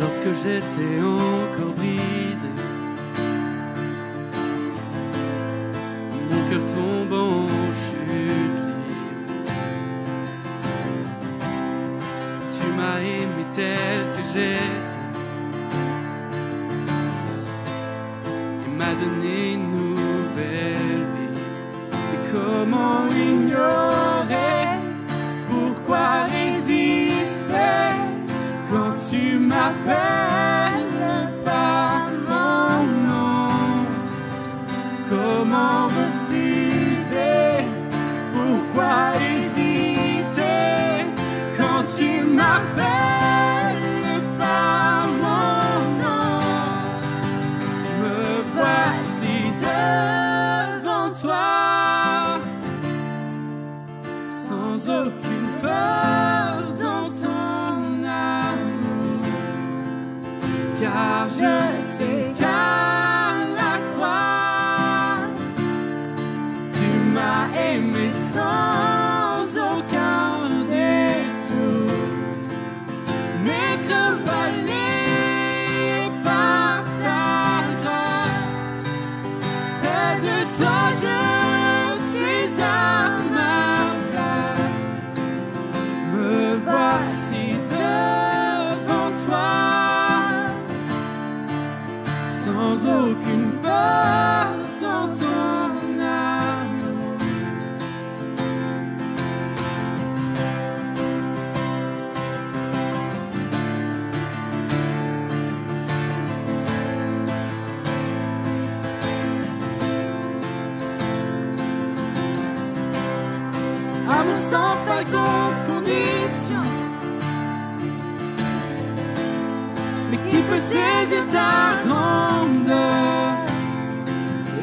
Lorsque j'étais encore brisé, mon cœur tombe en chute libre. Tu m'as aimé tel que j'étais et m'as donné une nouvelle vie. Mais comment ignorer, pourquoi résister quand tu m'appelles par mon nom? Comment refuser? Pourquoi hésiter quand tu m'appelles par mon nom? Me voici devant toi, sans aucune peur dans ton amour, car je sais qu'à la croix tu m'as aimé sans aucun détour. Mes craintes balayées par ta grâce, près de toi je suis à ma place. Me voici devant toi, sans aucune peur dans ton amour. Amour sans faille contre condition, mais qui peut saisir ta grandeur?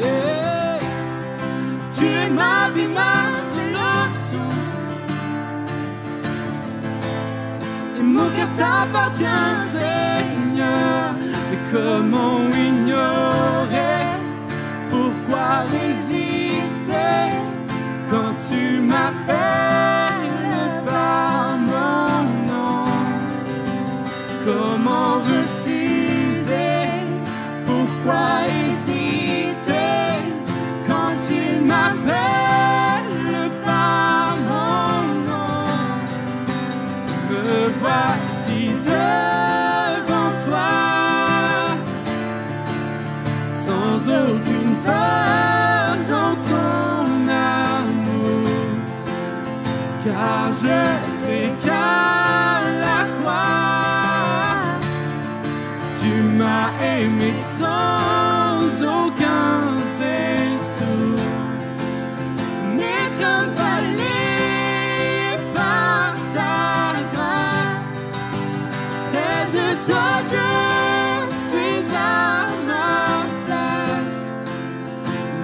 Yeah. Tu es ma vie, ma seule option, et mon cœur t'appartient, Seigneur. Mais comment ignorer, pourquoi résister quand tu m'appelles par mon nom? Comment refuser, pourquoi hésiter quand tu m'appelles par mon nom? Me voici devant toi, sans aucune peur dans car je sais qu'à la croix, tu m'as aimé sans aucun détour. Mais comme fallait par ta grâce, près de toi je suis à ma place.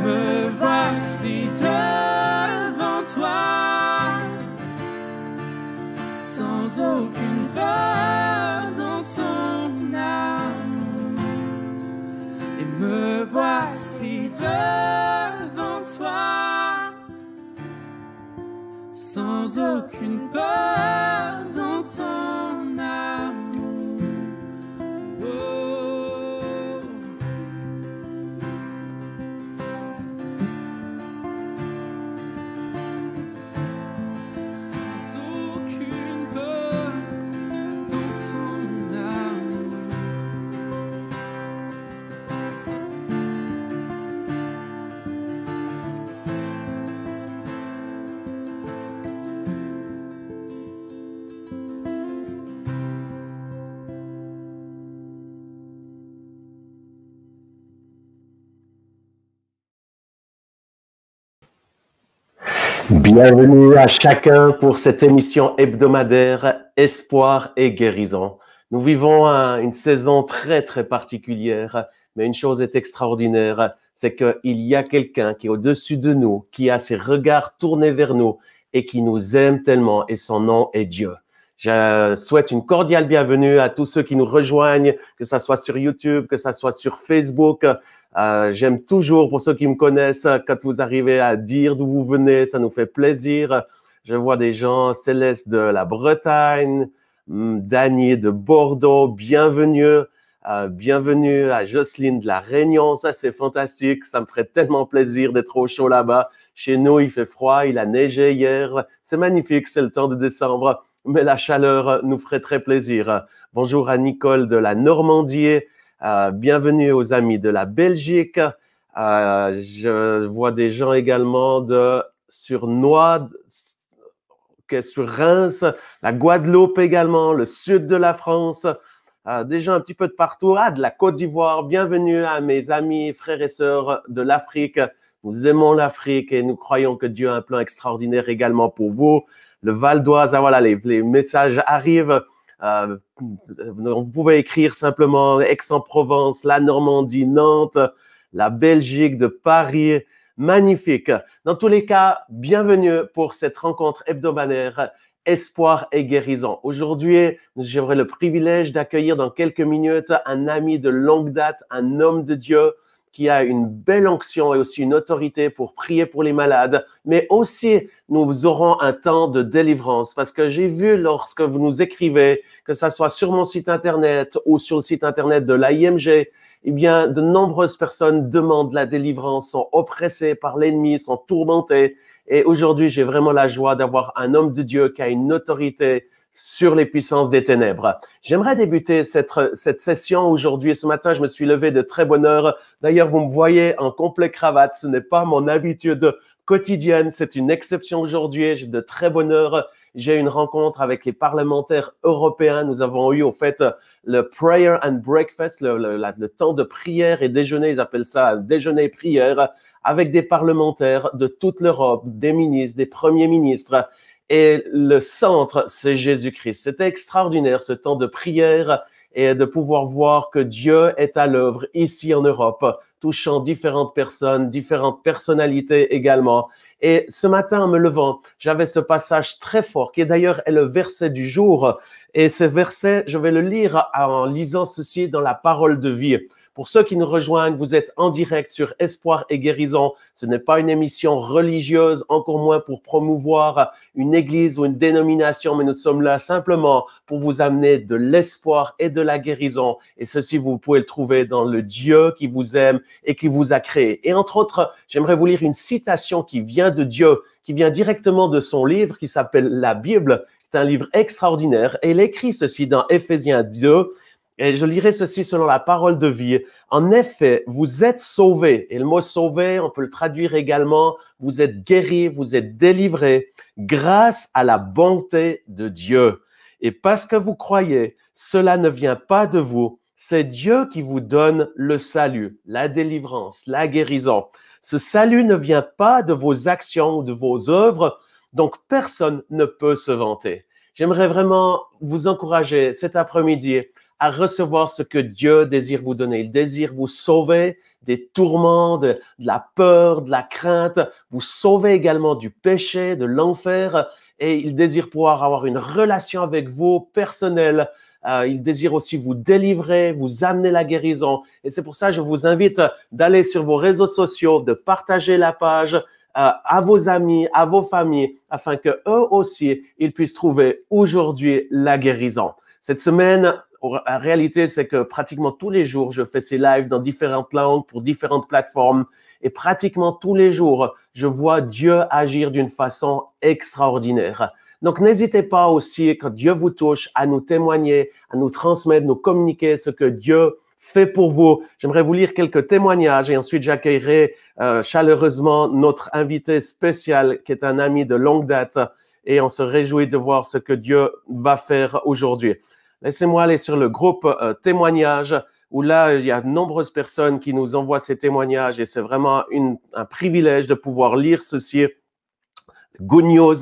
Me voici devant toi, sans aucune peur dans ton amour. Et me voici devant toi, sans aucune peur dans ton amour. Oh. Sans aucune peur dans ton amour. Bienvenue à chacun pour cette émission hebdomadaire Espoir et guérison. Nous vivons une saison très très particulière, mais une chose est extraordinaire, c'est qu'il y a quelqu'un qui est au-dessus de nous, qui a ses regards tournés vers nous et qui nous aime tellement, et son nom est Dieu. Je souhaite une cordiale bienvenue à tous ceux qui nous rejoignent, que ça soit sur YouTube, que ça soit sur Facebook. J'aime toujours, pour ceux qui me connaissent, quand vous arrivez à dire d'où vous venez, ça nous fait plaisir. Je vois des gens, Céleste de la Bretagne, Dany de Bordeaux, bienvenue. Bienvenue à Jocelyne de la Réunion, ça c'est fantastique, ça me ferait tellement plaisir d'être au chaud là-bas. Chez nous, il fait froid, il a neigé hier, c'est magnifique, c'est le temps de décembre, mais la chaleur nous ferait très plaisir. Bonjour à Nicole de la Normandie. Bienvenue aux amis de la Belgique. Je vois des gens également sur Noide, sur Reims, la Guadeloupe également, le sud de la France. Des gens un petit peu de partout. De la Côte d'Ivoire. Bienvenue à mes amis, frères et sœurs de l'Afrique. Nous aimons l'Afrique et nous croyons que Dieu a un plan extraordinaire également pour vous. Le Val d'Oise, voilà, les messages arrivent. Vous pouvez écrire simplement Aix-en-Provence, la Normandie, Nantes, la Belgique, de Paris. Magnifique. Dans tous les cas, bienvenue pour cette rencontre hebdomadaire Espoir et guérison. Aujourd'hui, j'aurai le privilège d'accueillir dans quelques minutes un ami de longue date, un homme de Dieu qui a une belle onction et aussi une autorité pour prier pour les malades, mais aussi nous aurons un temps de délivrance parce que j'ai vu lorsque vous nous écrivez, que ça soit sur mon site internet ou sur le site internet de l'AIMG, eh bien, de nombreuses personnes demandent la délivrance, sont oppressées par l'ennemi, sont tourmentées. Et aujourd'hui, j'ai vraiment la joie d'avoir un homme de Dieu qui a une autorité sur les puissances des ténèbres. J'aimerais débuter cette session aujourd'hui. Ce matin, je me suis levé de très bonne heure. D'ailleurs, vous me voyez en complet cravate. Ce n'est pas mon habitude quotidienne. C'est une exception aujourd'hui. J'ai de très bonne heure. J'ai une rencontre avec les parlementaires européens. Nous avons eu, au fait, le Prayer and Breakfast, le temps de prière et déjeuner. Ils appellent ça déjeuner et prière, avec des parlementaires de toute l'Europe, des ministres, des premiers ministres. Et le centre, c'est Jésus-Christ. C'était extraordinaire, ce temps de prière et de pouvoir voir que Dieu est à l'œuvre ici en Europe, touchant différentes personnes, différentes personnalités également. Et ce matin, en me levant, j'avais ce passage très fort, qui d'ailleurs est le verset du jour. Et ce verset, je vais le lire en lisant ceci dans la parole de vie. Pour ceux qui nous rejoignent, vous êtes en direct sur Espoir et guérison. Ce n'est pas une émission religieuse, encore moins pour promouvoir une église ou une dénomination, mais nous sommes là simplement pour vous amener de l'espoir et de la guérison. Et ceci, vous pouvez le trouver dans le Dieu qui vous aime et qui vous a créé. Et entre autres, j'aimerais vous lire une citation qui vient de Dieu, qui vient directement de son livre qui s'appelle la Bible. C'est un livre extraordinaire. Et il écrit ceci dans Éphésiens 2. Et je lirai ceci selon la parole de vie. En effet, vous êtes sauvés. Et le mot sauvé, on peut le traduire également. Vous êtes guéris, vous êtes délivrés grâce à la bonté de Dieu. Et parce que vous croyez, cela ne vient pas de vous. C'est Dieu qui vous donne le salut, la délivrance, la guérison. Ce salut ne vient pas de vos actions ou de vos œuvres, donc personne ne peut se vanter. J'aimerais vraiment vous encourager cet après-midi à recevoir ce que Dieu désire vous donner. Il désire vous sauver des tourments, de la peur, de la crainte, vous sauver également du péché, de l'enfer, et il désire pouvoir avoir une relation avec vous personnelle. Il désire aussi vous délivrer, vous amener la guérison. Et c'est pour ça que je vous invite d'aller sur vos réseaux sociaux, de partager la page à vos amis, à vos familles, afin que eux aussi, ils puissent trouver aujourd'hui la guérison. Cette semaine, en réalité, c'est que pratiquement tous les jours, je fais ces lives dans différentes langues pour différentes plateformes. Et pratiquement tous les jours, je vois Dieu agir d'une façon extraordinaire. Donc, n'hésitez pas aussi, quand Dieu vous touche, à nous témoigner, à nous transmettre, nous communiquer ce que Dieu fait pour vous. J'aimerais vous lire quelques témoignages et ensuite j'accueillerai chaleureusement notre invité spécial qui est un ami de longue date et on se réjouit de voir ce que Dieu va faire aujourd'hui. Laissez-moi aller sur le groupe témoignages où là, il y a de nombreuses personnes qui nous envoient ces témoignages et c'est vraiment un privilège de pouvoir lire ceci. Good news.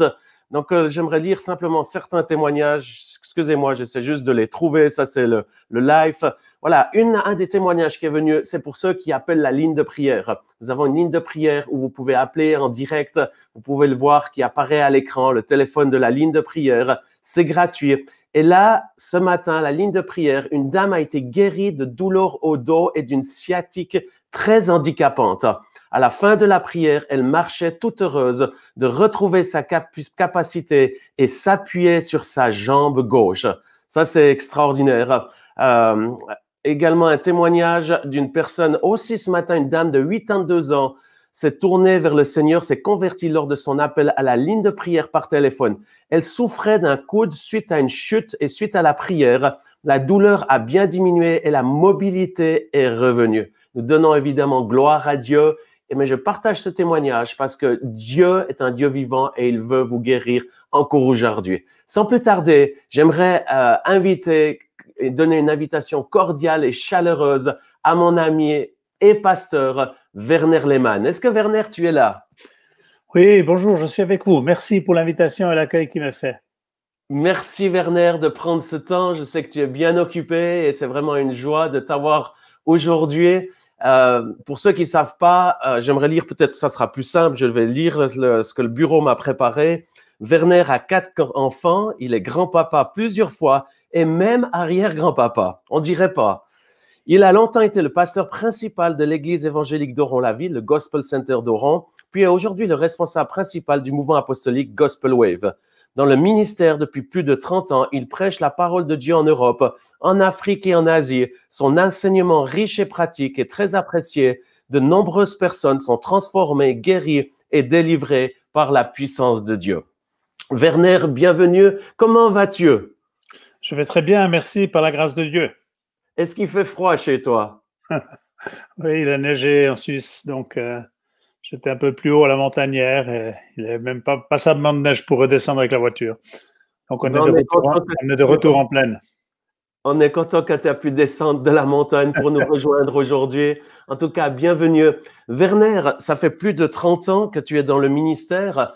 Donc, j'aimerais lire simplement certains témoignages. Excusez-moi, j'essaie juste de les trouver. Ça, c'est le live. Voilà, un des témoignages qui est venu, c'est pour ceux qui appellent la ligne de prière. Nous avons une ligne de prière où vous pouvez appeler en direct. Vous pouvez le voir qui apparaît à l'écran, le téléphone de la ligne de prière. C'est gratuit. Et là, ce matin, la ligne de prière, une dame a été guérie de douleurs au dos et d'une sciatique très handicapante. À la fin de la prière, elle marchait toute heureuse de retrouver sa capacité et s'appuyer sur sa jambe gauche. Ça, c'est extraordinaire. Également, un témoignage d'une personne aussi ce matin, une dame de 82 ans, s'est tournée vers le Seigneur, s'est convertie lors de son appel à la ligne de prière par téléphone. Elle souffrait d'un coude suite à une chute et suite à la prière. La douleur a bien diminué et la mobilité est revenue. Nous donnons évidemment gloire à Dieu. Mais je partage ce témoignage parce que Dieu est un Dieu vivant et il veut vous guérir encore aujourd'hui. Sans plus tarder, j'aimerais inviter et donner une invitation cordiale et chaleureuse à mon ami et pasteur Werner Lehmann. Est-ce que Werner, tu es là? Oui, bonjour, je suis avec vous. Merci pour l'invitation et l'accueil qui m'est fait. Merci Werner de prendre ce temps. Je sais que tu es bien occupé et c'est vraiment une joie de t'avoir aujourd'hui. Pour ceux qui ne savent pas, j'aimerais lire, peut-être ça sera plus simple, je vais lire ce que le bureau m'a préparé. Werner a 4 enfants, il est grand-papa plusieurs fois et même arrière-grand-papa, on dirait pas. Il a longtemps été le pasteur principal de l'église évangélique d'Oron-la-Ville, le Gospel Center d'Oron, puis est aujourd'hui le responsable principal du mouvement apostolique Gospel Wave. Dans le ministère depuis plus de 30 ans, il prêche la parole de Dieu en Europe, en Afrique et en Asie. Son enseignement riche et pratique est très apprécié. De nombreuses personnes sont transformées, guéries et délivrées par la puissance de Dieu. Werner, bienvenue. Comment vas-tu? Je vais très bien, merci par la grâce de Dieu. Est-ce qu'il fait froid chez toi? Oui, il a neigé en Suisse, donc j'étais un peu plus haut à la montagnère et il n'y avait même pas passablement de neige pour redescendre avec la voiture. Donc, on est de retour en plaine. On est content que tu aies pu descendre de la montagne pour nous rejoindre aujourd'hui. En tout cas, bienvenue. Werner, ça fait plus de 30 ans que tu es dans le ministère.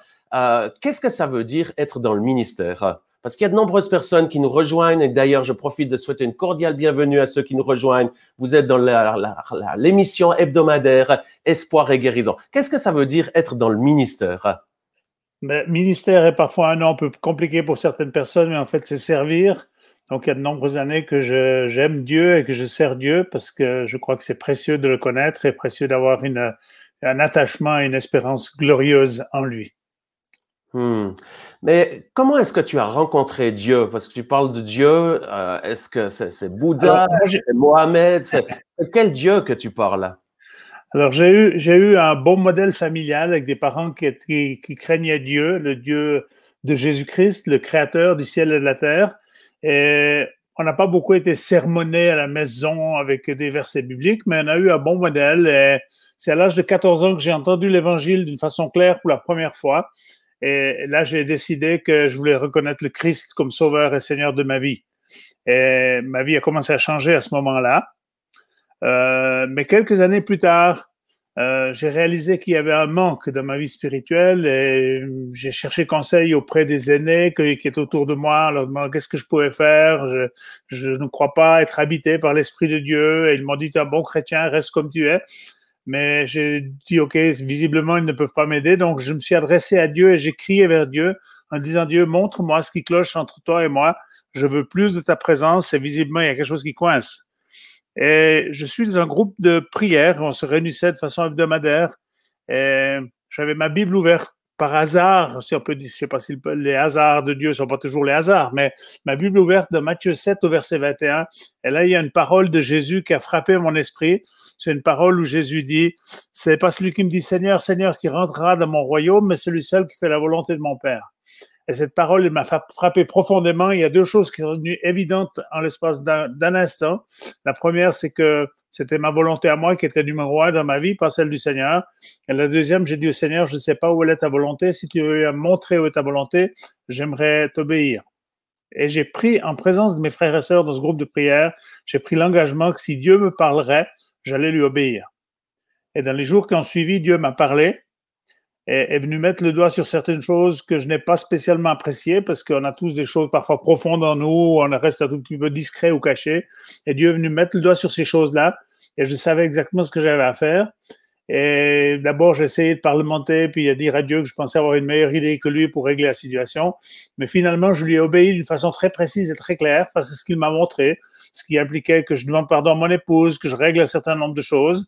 Qu'est-ce que ça veut dire être dans le ministère? Parce qu'il y a de nombreuses personnes qui nous rejoignent et d'ailleurs, je profite de souhaiter une cordiale bienvenue à ceux qui nous rejoignent. Vous êtes dans l'émission hebdomadaire Espoir et guérison. Qu'est-ce que ça veut dire être dans le ministère? Mais ministère est parfois un nom un peu compliqué pour certaines personnes, mais en fait, c'est servir. Donc, il y a de nombreuses années que j'aime Dieu et que je sers Dieu parce que je crois que c'est précieux de le connaître et précieux d'avoir un attachement et une espérance glorieuse en lui. Mais comment est-ce que tu as rencontré Dieu? Parce que tu parles de Dieu, est-ce que c'est Bouddha, c'est Mohamed? C'est quel Dieu que tu parles? Alors, j'ai eu un bon modèle familial avec des parents qui craignaient Dieu, le Dieu de Jésus-Christ, le créateur du ciel et de la terre. Et on n'a pas beaucoup été sermonné à la maison avec des versets bibliques, mais on a eu un bon modèle. Et c'est à l'âge de 14 ans que j'ai entendu l'Évangile d'une façon claire pour la première fois. Et là, j'ai décidé que je voulais reconnaître le Christ comme sauveur et Seigneur de ma vie. Et ma vie a commencé à changer à ce moment-là. Mais quelques années plus tard, j'ai réalisé qu'il y avait un manque dans ma vie spirituelle et j'ai cherché conseil auprès des aînés qui étaient autour de moi, en leur demandant qu'est-ce que je pouvais faire. Je ne crois pas être habité par l'Esprit de Dieu. Et ils m'ont dit, tu es un bon chrétien, reste comme tu es. Mais j'ai dit, OK, visiblement, ils ne peuvent pas m'aider. Donc, je me suis adressé à Dieu et j'ai crié vers Dieu en disant, Dieu, montre-moi ce qui cloche entre toi et moi. Je veux plus de ta présence et visiblement, il y a quelque chose qui coince. Et je suis dans un groupe de prière. On se réunissait de façon hebdomadaire. Et j'avais ma Bible ouverte par hasard, si on peut dire, je sais pas si les hasards de Dieu sont pas toujours les hasards, mais ma Bible ouverte de Matthieu 7 au verset 21. Et là, il y a une parole de Jésus qui a frappé mon esprit. C'est une parole où Jésus dit, c'est pas celui qui me dit Seigneur, Seigneur qui rentrera dans mon royaume, mais celui seul qui fait la volonté de mon Père. Et cette parole m'a frappé profondément. Il y a deux choses qui sont devenues évidentes en l'espace d'un instant. La première, c'est que c'était ma volonté à moi qui était numéro un dans ma vie, pas celle du Seigneur. Et la deuxième, j'ai dit au Seigneur, je ne sais pas où est ta volonté. Si tu veux me montrer où est ta volonté, j'aimerais t'obéir. Et j'ai pris, en présence de mes frères et sœurs dans ce groupe de prière, j'ai pris l'engagement que si Dieu me parlerait, j'allais lui obéir. Et dans les jours qui ont suivi, Dieu m'a parlé. Est venu mettre le doigt sur certaines choses que je n'ai pas spécialement appréciées parce qu'on a tous des choses parfois profondes en nous, on reste un tout petit peu discret ou caché. Et Dieu est venu mettre le doigt sur ces choses-là et je savais exactement ce que j'avais à faire. Et d'abord, j'ai essayé de parlementer puis à dire à Dieu que je pensais avoir une meilleure idée que lui pour régler la situation. Mais finalement, je lui ai obéi d'une façon très précise et très claire face à ce qu'il m'a montré, ce qui impliquait que je demande pardon à mon épouse, que je règle un certain nombre de choses.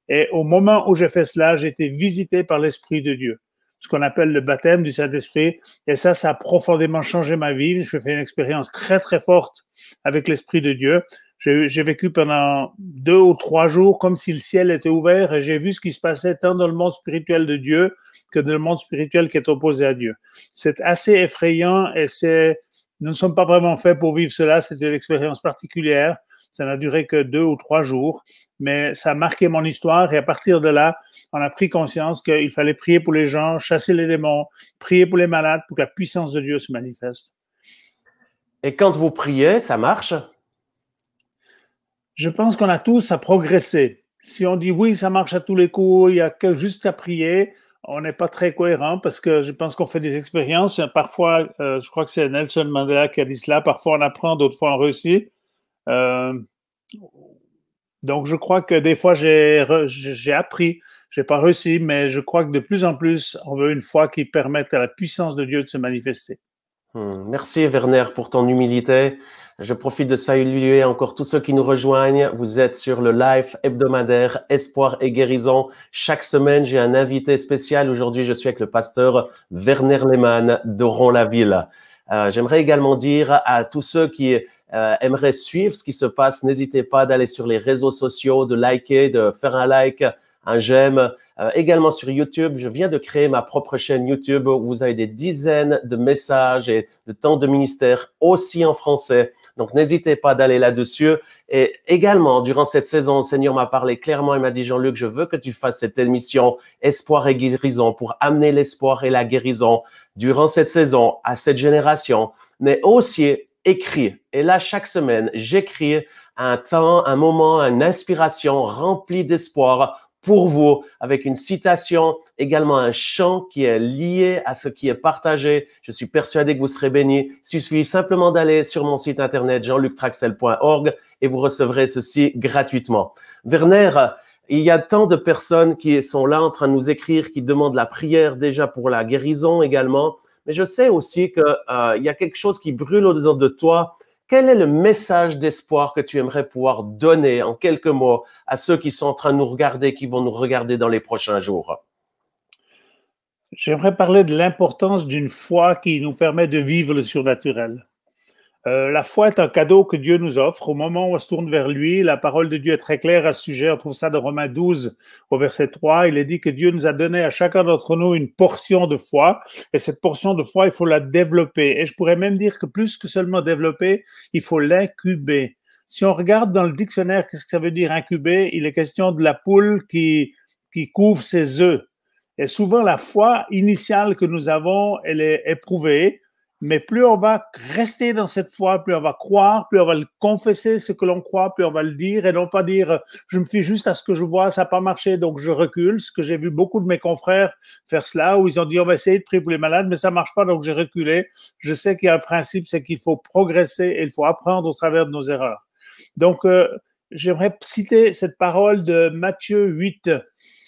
Et au moment où j'ai fait cela, j'ai été visité par l'Esprit de Dieu, ce qu'on appelle le baptême du Saint-Esprit. Et ça a profondément changé ma vie. J'ai fait une expérience très, très forte avec l'Esprit de Dieu. J'ai vécu pendant 2 ou 3 jours comme si le ciel était ouvert et j'ai vu ce qui se passait tant dans le monde spirituel de Dieu que dans le monde spirituel qui est opposé à Dieu. C'est assez effrayant et nous ne sommes pas vraiment faits pour vivre cela. C'était une expérience particulière. Ça n'a duré que 2 ou 3 jours, mais ça a marqué mon histoire et à partir de là, on a pris conscience qu'il fallait prier pour les gens, chasser les démons, prier pour les malades pour que la puissance de Dieu se manifeste. Et quand vous priez, ça marche? Je pense qu'on a tous à progresser. Si on dit oui, ça marche à tous les coups, il n'y a que juste à prier, on n'est pas très cohérent parce que je pense qu'on fait des expériences. Parfois, je crois que c'est Nelson Mandela qui a dit cela, parfois on apprend, d'autres fois on réussit. Donc, je crois que des fois, j'ai appris, j'ai pas réussi, mais je crois que de plus en plus, on veut une foi qui permette à la puissance de Dieu de se manifester. Merci Werner pour ton humilité. Je profite de saluer encore tous ceux qui nous rejoignent. Vous êtes sur le live hebdomadaire Espoir et Guérison. Chaque semaine, j'ai un invité spécial. Aujourd'hui, je suis avec le pasteur Werner Lehmann d'Oron-la-Ville. J'aimerais également dire à tous ceux qui aimeraient suivre ce qui se passe, n'hésitez pas d'aller sur les réseaux sociaux, de liker, de faire un like, un j'aime. Également sur YouTube, je viens de créer ma propre chaîne YouTube où vous avez des dizaines de messages et de temps de ministère aussi en français. Donc, n'hésitez pas d'aller là-dessus. Et également, durant cette saison, le Seigneur m'a parlé clairement. Il m'a dit, Jean-Luc, je veux que tu fasses cette émission Espoir et Guérison pour amener l'espoir et la guérison durant cette saison à cette génération, mais aussi écrire. Et là, chaque semaine, j'écris un temps, un moment, une inspiration remplie d'espoir pour vous, avec une citation, également un chant qui est lié à ce qui est partagé. Je suis persuadé que vous serez bénis. Il suffit simplement d'aller sur mon site internet jeanluctraxel.org et vous recevrez ceci gratuitement. Werner, il y a tant de personnes qui sont là en train de nous écrire, qui demandent la prière déjà pour la guérison également. Mais je sais aussi qu'il y a quelque chose qui brûle au-dedans de toi. Quel est le message d'espoir que tu aimerais pouvoir donner en quelques mots à ceux qui sont en train de nous regarder, qui vont nous regarder dans les prochains jours? J'aimerais parler de l'importance d'une foi qui nous permet de vivre le surnaturel. La foi est un cadeau que Dieu nous offre. Au moment où on se tourne vers lui, la parole de Dieu est très claire à ce sujet. On trouve ça dans Romains 12 au verset 3. Il est dit que Dieu nous a donné à chacun d'entre nous une portion de foi. Et cette portion de foi, il faut la développer. Et je pourrais même dire que plus que seulement développer, il faut l'incuber. Si on regarde dans le dictionnaire, qu'est-ce que ça veut dire incuber? Il est question de la poule qui couvre ses œufs. Et souvent, la foi initiale que nous avons, elle est éprouvée. Mais plus on va rester dans cette foi, plus on va croire, plus on va le confesser ce que l'on croit, plus on va le dire et non pas dire je me fie juste à ce que je vois, ça n'a pas marché donc je recule. Ce que j'ai vu beaucoup de mes confrères faire cela, où ils ont dit on va essayer de prier pour les malades, mais ça ne marche pas donc j'ai reculé. Je sais qu'il y a un principe, c'est qu'il faut progresser et il faut apprendre au travers de nos erreurs. Donc j'aimerais citer cette parole de Matthieu 8,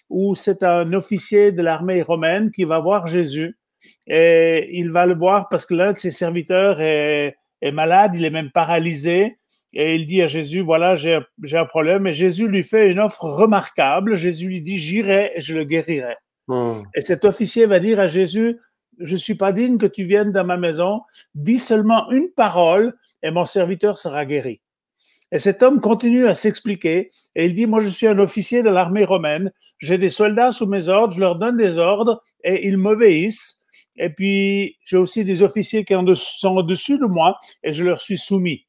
où c'est un officier de l'armée romaine qui va voir Jésus. Et il va le voir parce que l'un de ses serviteurs est malade, il est même paralysé. Et il dit à Jésus, voilà, j'ai un problème. Et Jésus lui fait une offre remarquable. Jésus lui dit, j'irai et je le guérirai. Et cet officier va dire à Jésus, je ne suis pas digne que tu viennes dans ma maison. Dis seulement une parole et mon serviteur sera guéri. Et cet homme continue à s'expliquer et il dit, moi je suis un officier de l'armée romaine, j'ai des soldats sous mes ordres, je leur donne des ordres et ils m'obéissent. Et puis, j'ai aussi des officiers qui sont au-dessus de moi et je leur suis soumis.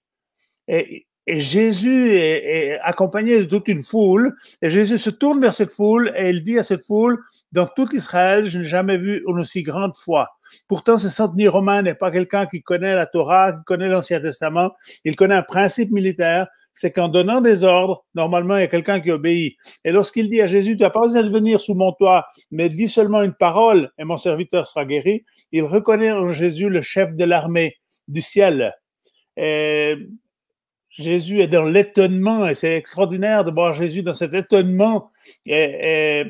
Et Jésus est accompagné de toute une foule et Jésus se tourne vers cette foule et il dit à cette foule, dans tout Israël, je n'ai jamais vu une aussi grande foi. Pourtant, ce centenier romain n'est pas quelqu'un qui connaît la Torah, qui connaît l'Ancien Testament. Il connaît un principe militaire, c'est qu'en donnant des ordres, normalement, il y a quelqu'un qui obéit. Et lorsqu'il dit à Jésus, tu n'as pas besoin de venir sous mon toit, mais dis seulement une parole et mon serviteur sera guéri, il reconnaît en Jésus le chef de l'armée du ciel. Et Jésus est dans l'étonnement et c'est extraordinaire de voir Jésus dans cet étonnement. Et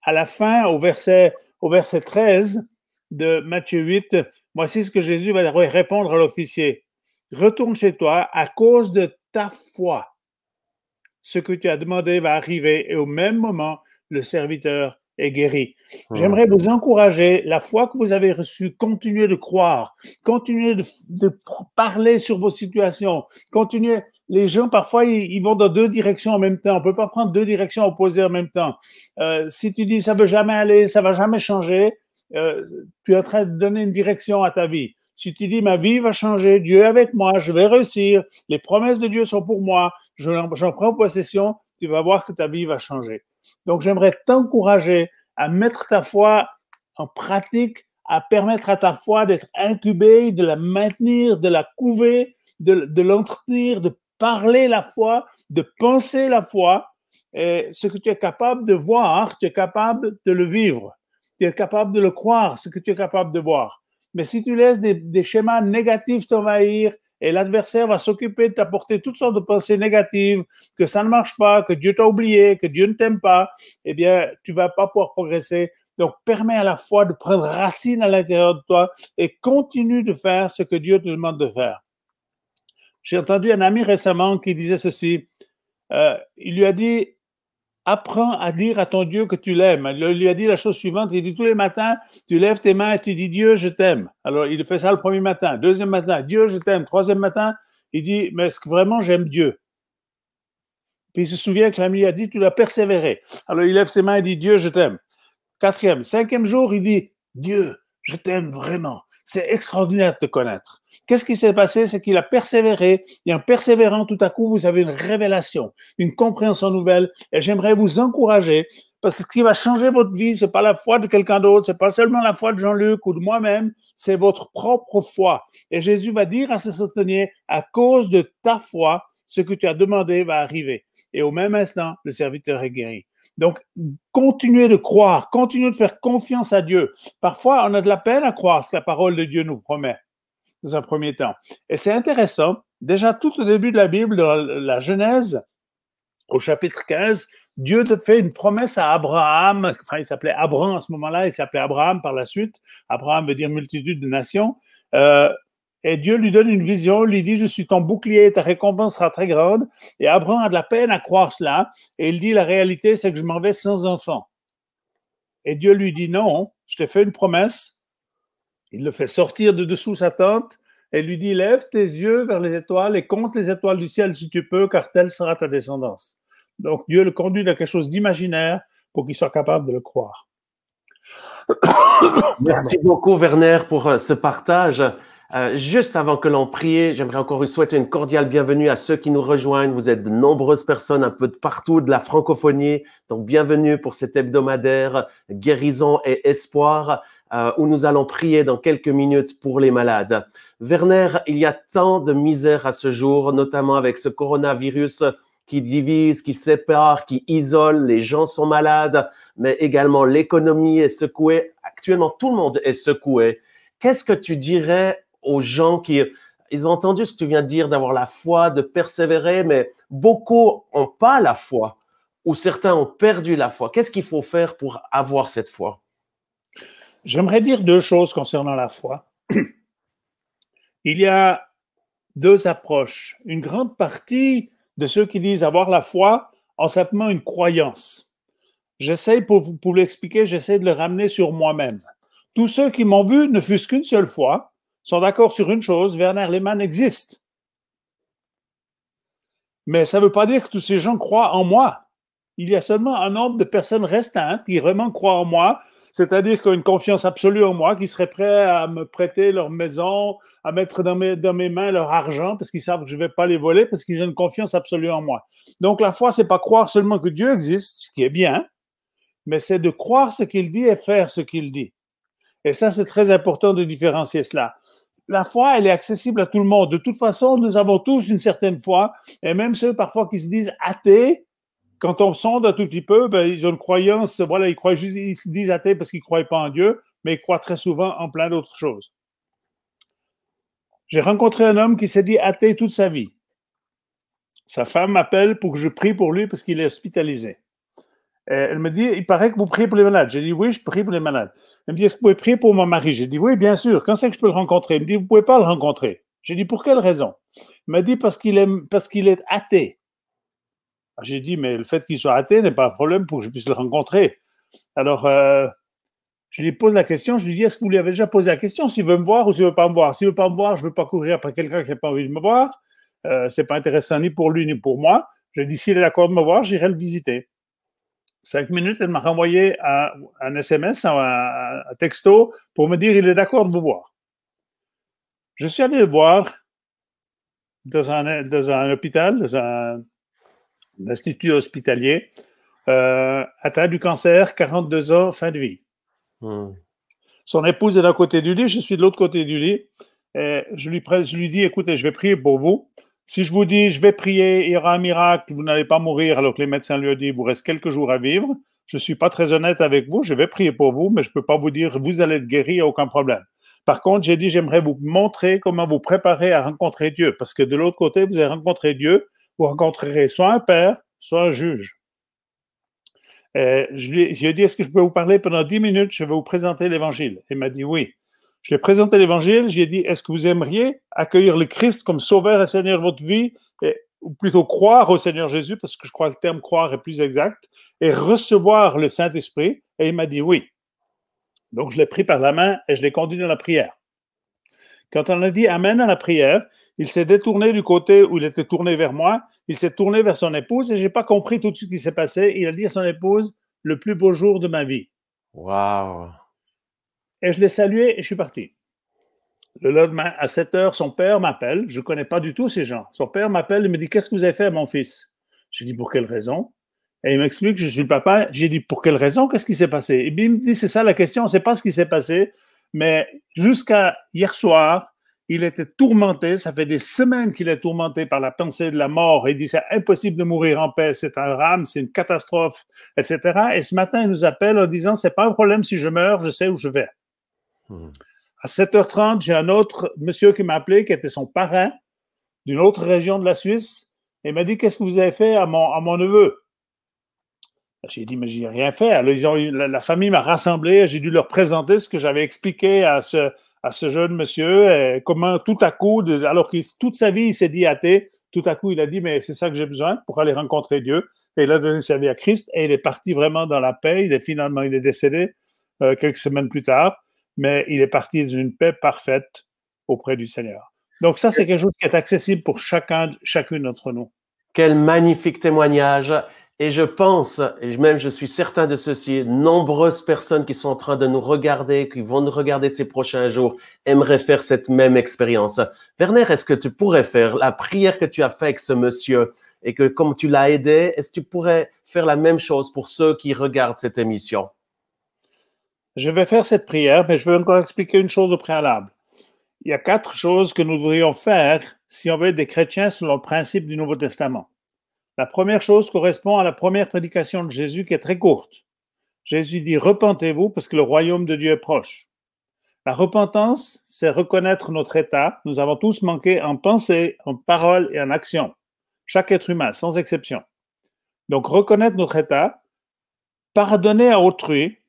à la fin, au verset 13 de Matthieu 8, voici ce que Jésus va répondre à l'officier. Retourne chez toi à cause de ta foi. Ce que tu as demandé va arriver et au même moment, le serviteur est guéri. J'aimerais vous encourager, la foi que vous avez reçue, continuez de croire, continuez de parler sur vos situations, continuez. Les gens, parfois, ils vont dans deux directions en même temps. On ne peut pas prendre deux directions opposées en même temps. Si tu dis ça ne veut jamais aller, ça ne va jamais changer, tu es en train de donner une direction à ta vie. Si tu dis ma vie va changer, Dieu est avec moi, je vais réussir, les promesses de Dieu sont pour moi, j'en prends possession, tu vas voir que ta vie va changer. Donc, j'aimerais t'encourager à mettre ta foi en pratique, à permettre à ta foi d'être incubée, de la maintenir, de la couver, de l'entretenir, de parler la foi, de penser la foi. Et ce que tu es capable de voir, tu es capable de le vivre. Tu es capable de le croire, ce que tu es capable de voir. Mais si tu laisses des schémas négatifs t'envahir, et l'adversaire va s'occuper de t'apporter toutes sortes de pensées négatives, que ça ne marche pas, que Dieu t'a oublié, que Dieu ne t'aime pas, eh bien, tu ne vas pas pouvoir progresser. Donc, permets à la foi de prendre racine à l'intérieur de toi et continue de faire ce que Dieu te demande de faire. J'ai entendu un ami récemment qui disait ceci. Il lui a dit, apprends à dire à ton Dieu que tu l'aimes. Il lui a dit la chose suivante, il dit tous les matins, tu lèves tes mains et tu dis Dieu, je t'aime. Alors, il fait ça le premier matin. Deuxième matin, Dieu, je t'aime. Troisième matin, il dit, mais est-ce que vraiment j'aime Dieu? Puis il se souvient que l'ami a dit, tu dois persévérer. Alors, il lève ses mains et dit, Dieu, je t'aime. Quatrième, cinquième jour, il dit, Dieu, je t'aime vraiment. C'est extraordinaire de te connaître. Qu'est-ce qui s'est passé? C'est qu'il a persévéré. Et en persévérant, tout à coup, vous avez une révélation, une compréhension nouvelle. Et j'aimerais vous encourager, parce que ce qui va changer votre vie, c'est pas la foi de quelqu'un d'autre, c'est pas seulement la foi de Jean-Luc ou de moi-même, c'est votre propre foi. Et Jésus va dire à ce centenier, à cause de ta foi, ce que tu as demandé va arriver. Et au même instant, le serviteur est guéri. Donc, continuez de croire, continuez de faire confiance à Dieu. Parfois, on a de la peine à croire ce que la parole de Dieu nous promet, dans un premier temps. Et c'est intéressant, déjà tout au début de la Bible, dans la Genèse, au chapitre 15, Dieu te fait une promesse à Abraham, enfin il s'appelait Abraham à ce moment-là, il s'appelait Abraham par la suite. Abraham veut dire multitude de nations. Et Dieu lui donne une vision, lui dit, je suis ton bouclier, ta récompense sera très grande. Et Abraham a de la peine à croire cela. Et il dit, la réalité, c'est que je m'en vais sans enfant. Et Dieu lui dit, non, je t'ai fait une promesse. Il le fait sortir de dessous sa tente et lui dit, lève tes yeux vers les étoiles et compte les étoiles du ciel si tu peux, car telle sera ta descendance. Donc Dieu le conduit dans quelque chose d'imaginaire pour qu'il soit capable de le croire. Merci beaucoup, Werner, pour ce partage. Juste avant que l'on prie, j'aimerais encore vous souhaiter une cordiale bienvenue à ceux qui nous rejoignent. Vous êtes de nombreuses personnes un peu de partout de la francophonie. Donc, bienvenue pour cet hebdomadaire Guérison et Espoir, où nous allons prier dans quelques minutes pour les malades. Werner, il y a tant de misère à ce jour, notamment avec ce coronavirus qui divise, qui sépare, qui isole. Les gens sont malades, mais également l'économie est secouée. Actuellement, tout le monde est secoué. Qu'est-ce que tu dirais aux gens qui, ils ont entendu ce que tu viens de dire, d'avoir la foi, de persévérer, mais beaucoup n'ont pas la foi, ou certains ont perdu la foi. Qu'est-ce qu'il faut faire pour avoir cette foi? J'aimerais dire deux choses concernant la foi. Il y a deux approches. Une grande partie de ceux qui disent avoir la foi ont simplement une croyance. J'essaie, pour l'expliquer, j'essaie de le ramener sur moi-même. Tous ceux qui m'ont vu, ne fût-ce qu'une seule fois, sont d'accord sur une chose, Werner Lehmann existe. Mais ça ne veut pas dire que tous ces gens croient en moi. Il y a seulement un nombre de personnes restantes qui vraiment croient en moi, c'est-à-dire qui ont une confiance absolue en moi, qui seraient prêts à me prêter leur maison, à mettre dans mes mains leur argent, parce qu'ils savent que je ne vais pas les voler, parce qu'ils ont une confiance absolue en moi. Donc la foi, ce n'est pas croire seulement que Dieu existe, ce qui est bien, mais c'est de croire ce qu'il dit et faire ce qu'il dit. Et ça, c'est très important de différencier cela. La foi, elle est accessible à tout le monde. De toute façon, nous avons tous une certaine foi, et même ceux parfois qui se disent athées, quand on sonde un tout petit peu, ben, ils ont une croyance, voilà, ils se disent athées parce qu'ils ne croient pas en Dieu, mais ils croient très souvent en plein d'autres choses. J'ai rencontré un homme qui s'est dit athée toute sa vie. Sa femme m'appelle pour que je prie pour lui parce qu'il est hospitalisé. Et elle me dit, il paraît que vous priez pour les malades. J'ai dit, oui, je prie pour les malades. Elle me dit, est-ce que vous pouvez prier pour mon mari? J'ai dit, oui, bien sûr. Quand c'est que je peux le rencontrer? Elle me dit, vous ne pouvez pas le rencontrer. J'ai dit, pour quelle raison? Il m'a dit, parce qu'il est athée. J'ai dit, mais le fait qu'il soit athée n'est pas un problème pour que je puisse le rencontrer. Alors, je lui pose la question, je lui dis, est-ce que vous lui avez déjà posé la question s'il veut me voir ou s'il ne veut pas me voir? S'il ne veut pas me voir, je ne veux pas courir après quelqu'un qui n'a pas envie de me voir. Ce n'est pas intéressant ni pour lui ni pour moi. Je lui ai dit, s'il est d'accord de me voir, j'irai le visiter. 5 minutes, elle m'a renvoyé un SMS, un texto, pour me dire, il est d'accord de vous voir. Je suis allé le voir dans un hôpital, dans un institut hospitalier, atteint du cancer, 42 ans, fin de vie. Son épouse est d'un côté du lit, je suis de l'autre côté du lit. Et je lui dis, écoutez, je vais prier pour vous. Si je vous dis, je vais prier, il y aura un miracle, vous n'allez pas mourir, alors que les médecins lui ont dit, il vous reste quelques jours à vivre. Je ne suis pas très honnête avec vous, je vais prier pour vous, mais je ne peux pas vous dire, vous allez être guéri, il n'y a aucun problème. Par contre, j'ai dit, j'aimerais vous montrer comment vous préparer à rencontrer Dieu, parce que de l'autre côté, vous allez rencontrer Dieu, vous rencontrerez soit un père, soit un juge. Je lui ai dit, est-ce que je peux vous parler pendant 10 minutes? Je vais vous présenter l'évangile. Il m'a dit oui. Je lui ai présenté l'évangile. J'ai dit, est-ce que vous aimeriez accueillir le Christ comme sauveur et Seigneur de votre vie, ou plutôt croire au Seigneur Jésus, parce que je crois que le terme croire est plus exact, et recevoir le Saint-Esprit? Et il m'a dit oui. Donc, je l'ai pris par la main et je l'ai conduit dans la prière. Quand on a dit Amen à la prière, il s'est détourné du côté où il était tourné vers moi, il s'est tourné vers son épouse et je n'ai pas compris tout ce qui s'est passé. Il a dit à son épouse, le plus beau jour de ma vie. Wow. Et je l'ai salué et je suis parti. Le lendemain, à 7 heures, son père m'appelle. Je ne connais pas du tout ces gens. Son père m'appelle et me dit, qu'est-ce que vous avez fait à mon fils? J'ai dit, pour quelle raison? Et il m'explique que je suis le papa. J'ai dit, pour quelle raison? Qu'est-ce qui s'est passé? Et puis il me dit, c'est ça la question, on ne sait pas ce qui s'est passé. Mais jusqu'à hier soir, il était tourmenté. Ça fait des semaines qu'il est tourmenté par la pensée de la mort. Il dit, c'est impossible de mourir en paix. C'est un drame, c'est une catastrophe, etc. Et ce matin, il nous appelle en disant, c'est pas un problème si je meurs, je sais où je vais. À 7h30, j'ai un autre monsieur qui m'a appelé, qui était son parrain d'une autre région de la Suisse. Et il m'a dit, qu'est-ce que vous avez fait à mon neveu? J'ai dit, mais j'ai rien fait. Alors, la famille m'a rassemblé, j'ai dû leur présenter ce que j'avais expliqué à ce jeune monsieur, et comment tout à coup, alors que toute sa vie, il s'est dit athée, tout à coup, il a dit, mais c'est ça que j'ai besoin pour aller rencontrer Dieu. Et il a donné sa vie à Christ, et il est parti vraiment dans la paix. Il est décédé quelques semaines plus tard, mais il est parti d'une paix parfaite auprès du Seigneur. Donc ça, c'est quelque chose qui est accessible pour chacune d'entre nous. Quel magnifique témoignage. Et je pense, et même je suis certain de ceci, nombreuses personnes qui sont en train de nous regarder, qui vont nous regarder ces prochains jours, aimeraient faire cette même expérience. Werner, est-ce que tu pourrais faire la prière que tu as faite avec ce monsieur et que comme tu l'as aidé, est-ce que tu pourrais faire la même chose pour ceux qui regardent cette émission? Je vais faire cette prière, mais je veux encore expliquer une chose au préalable. Il y a 4 choses que nous devrions faire si on veut être des chrétiens selon le principe du Nouveau Testament. La première chose correspond à la première prédication de Jésus qui est très courte. Jésus dit « Repentez-vous parce que le royaume de Dieu est proche ». La repentance, c'est reconnaître notre état. Nous avons tous manqué en pensée, en parole et en action. Chaque être humain, sans exception. Donc, reconnaître notre état, pardonner à autrui,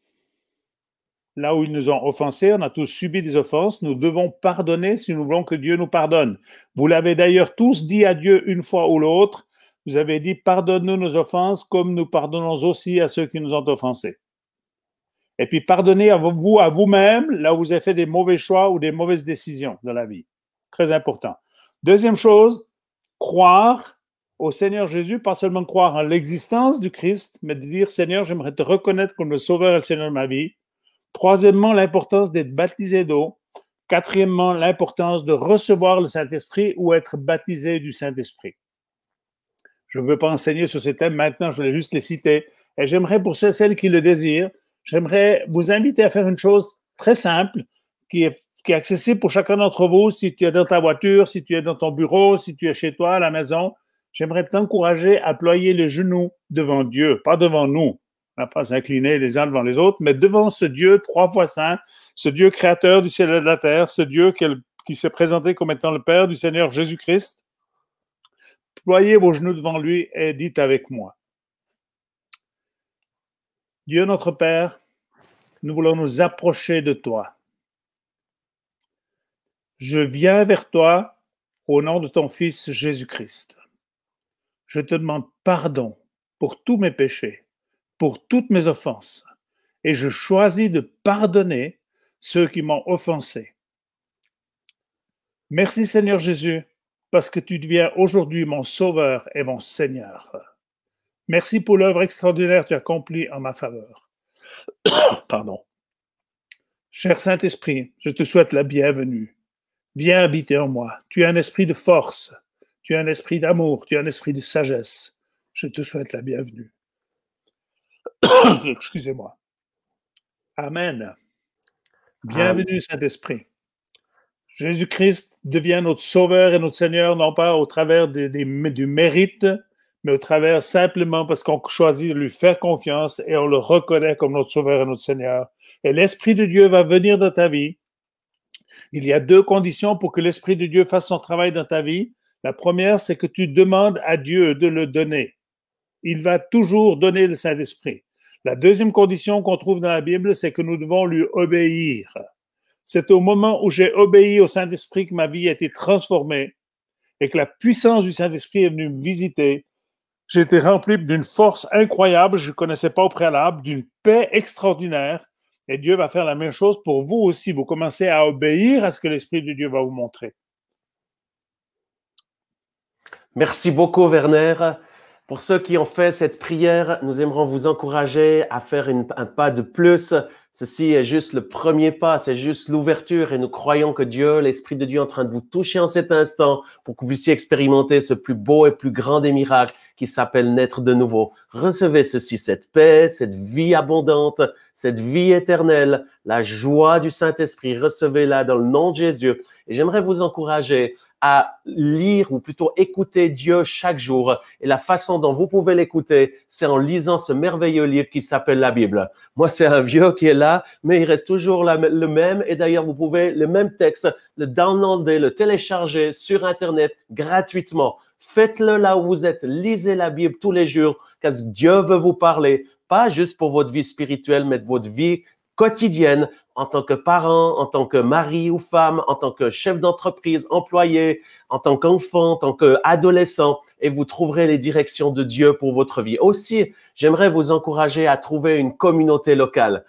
là où ils nous ont offensés, on a tous subi des offenses, nous devons pardonner si nous voulons que Dieu nous pardonne. Vous l'avez d'ailleurs tous dit à Dieu une fois ou l'autre, vous avez dit, pardonne-nous nos offenses comme nous pardonnons aussi à ceux qui nous ont offensés. Et puis, pardonnez à vous-même là où vous avez fait des mauvais choix ou des mauvaises décisions dans la vie. Très important. Deuxième chose, croire au Seigneur Jésus, pas seulement croire en l'existence du Christ, mais de dire, Seigneur, j'aimerais te reconnaître comme le Sauveur et le Seigneur de ma vie. Troisièmement, l'importance d'être baptisé d'eau. Quatrièmement, l'importance de recevoir le Saint-Esprit ou être baptisé du Saint-Esprit. Je ne veux pas enseigner sur ces thèmes maintenant, je voulais juste les citer. Et j'aimerais, pour ceux et celles qui le désirent, j'aimerais vous inviter à faire une chose très simple qui est accessible pour chacun d'entre vous. Si tu es dans ta voiture, si tu es dans ton bureau, si tu es chez toi, à la maison, j'aimerais t'encourager à ployer les genoux devant Dieu, pas devant nous. On n'a pas s'incliner les uns devant les autres, mais devant ce Dieu 3 fois saint, ce Dieu créateur du ciel et de la terre, ce Dieu qui s'est présenté comme étant le Père du Seigneur Jésus-Christ. Ployez vos genoux devant lui et dites avec moi. Dieu notre Père, nous voulons nous approcher de toi. Je viens vers toi au nom de ton Fils Jésus-Christ. Je te demande pardon pour tous mes péchés, pour toutes mes offenses, et je choisis de pardonner ceux qui m'ont offensé. Merci Seigneur Jésus, parce que tu deviens aujourd'hui mon Sauveur et mon Seigneur. Merci pour l'œuvre extraordinaire que tu as accomplie en ma faveur. Pardon. Cher Saint-Esprit, je te souhaite la bienvenue. Viens habiter en moi. Tu es un esprit de force, tu es un esprit d'amour, tu es un esprit de sagesse. Je te souhaite la bienvenue. Excusez-moi. Amen. Bienvenue Saint-Esprit. Jésus-Christ devient notre Sauveur et notre Seigneur, non pas au travers du mérite, mais au travers simplement parce qu'on choisit de lui faire confiance et on le reconnaît comme notre Sauveur et notre Seigneur. Et l'Esprit de Dieu va venir dans ta vie. Il y a 2 conditions pour que l'Esprit de Dieu fasse son travail dans ta vie. La première, c'est que tu demandes à Dieu de le donner. Il va toujours donner le Saint-Esprit. La deuxième condition qu'on trouve dans la Bible, c'est que nous devons lui obéir. C'est au moment où j'ai obéi au Saint-Esprit que ma vie a été transformée et que la puissance du Saint-Esprit est venue me visiter. J'ai été rempli d'une force incroyable, je ne connaissais pas au préalable, d'une paix extraordinaire. Et Dieu va faire la même chose pour vous aussi. Vous commencez à obéir à ce que l'Esprit de Dieu va vous montrer. Merci beaucoup, Werner. Pour ceux qui ont fait cette prière, nous aimerons vous encourager à faire un pas de plus. Ceci est juste le premier pas, c'est juste l'ouverture et nous croyons que Dieu, l'Esprit de Dieu est en train de vous toucher en cet instant pour que vous puissiez expérimenter ce plus beau et plus grand des miracles qui s'appelle naître de nouveau. Recevez ceci, cette paix, cette vie abondante, cette vie éternelle, la joie du Saint-Esprit. Recevez-la dans le nom de Jésus. Et j'aimerais vous encourager à lire ou plutôt écouter Dieu chaque jour. Et la façon dont vous pouvez l'écouter, c'est en lisant ce merveilleux livre qui s'appelle la Bible. Moi, c'est un vieux qui est là, mais il reste toujours le même. Et d'ailleurs, vous pouvez le même texte, le downloader, le télécharger sur Internet gratuitement. Faites-le là où vous êtes. Lisez la Bible tous les jours, car Dieu veut vous parler, pas juste pour votre vie spirituelle, mais de votre vie quotidienne, en tant que parent, en tant que mari ou femme, en tant que chef d'entreprise, employé, en tant qu'enfant, en tant qu'adolescent, et vous trouverez les directions de Dieu pour votre vie. Aussi, j'aimerais vous encourager à trouver une communauté locale.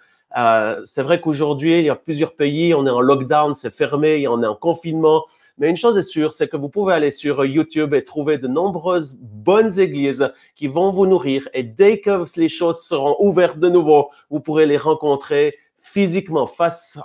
C'est vrai qu'aujourd'hui, il y a plusieurs pays, on est en lockdown, c'est fermé, on est en confinement. Mais une chose est sûre, c'est que vous pouvez aller sur YouTube et trouver de nombreuses bonnes églises qui vont vous nourrir. Et dès que les choses seront ouvertes de nouveau, vous pourrez les rencontrer physiquement,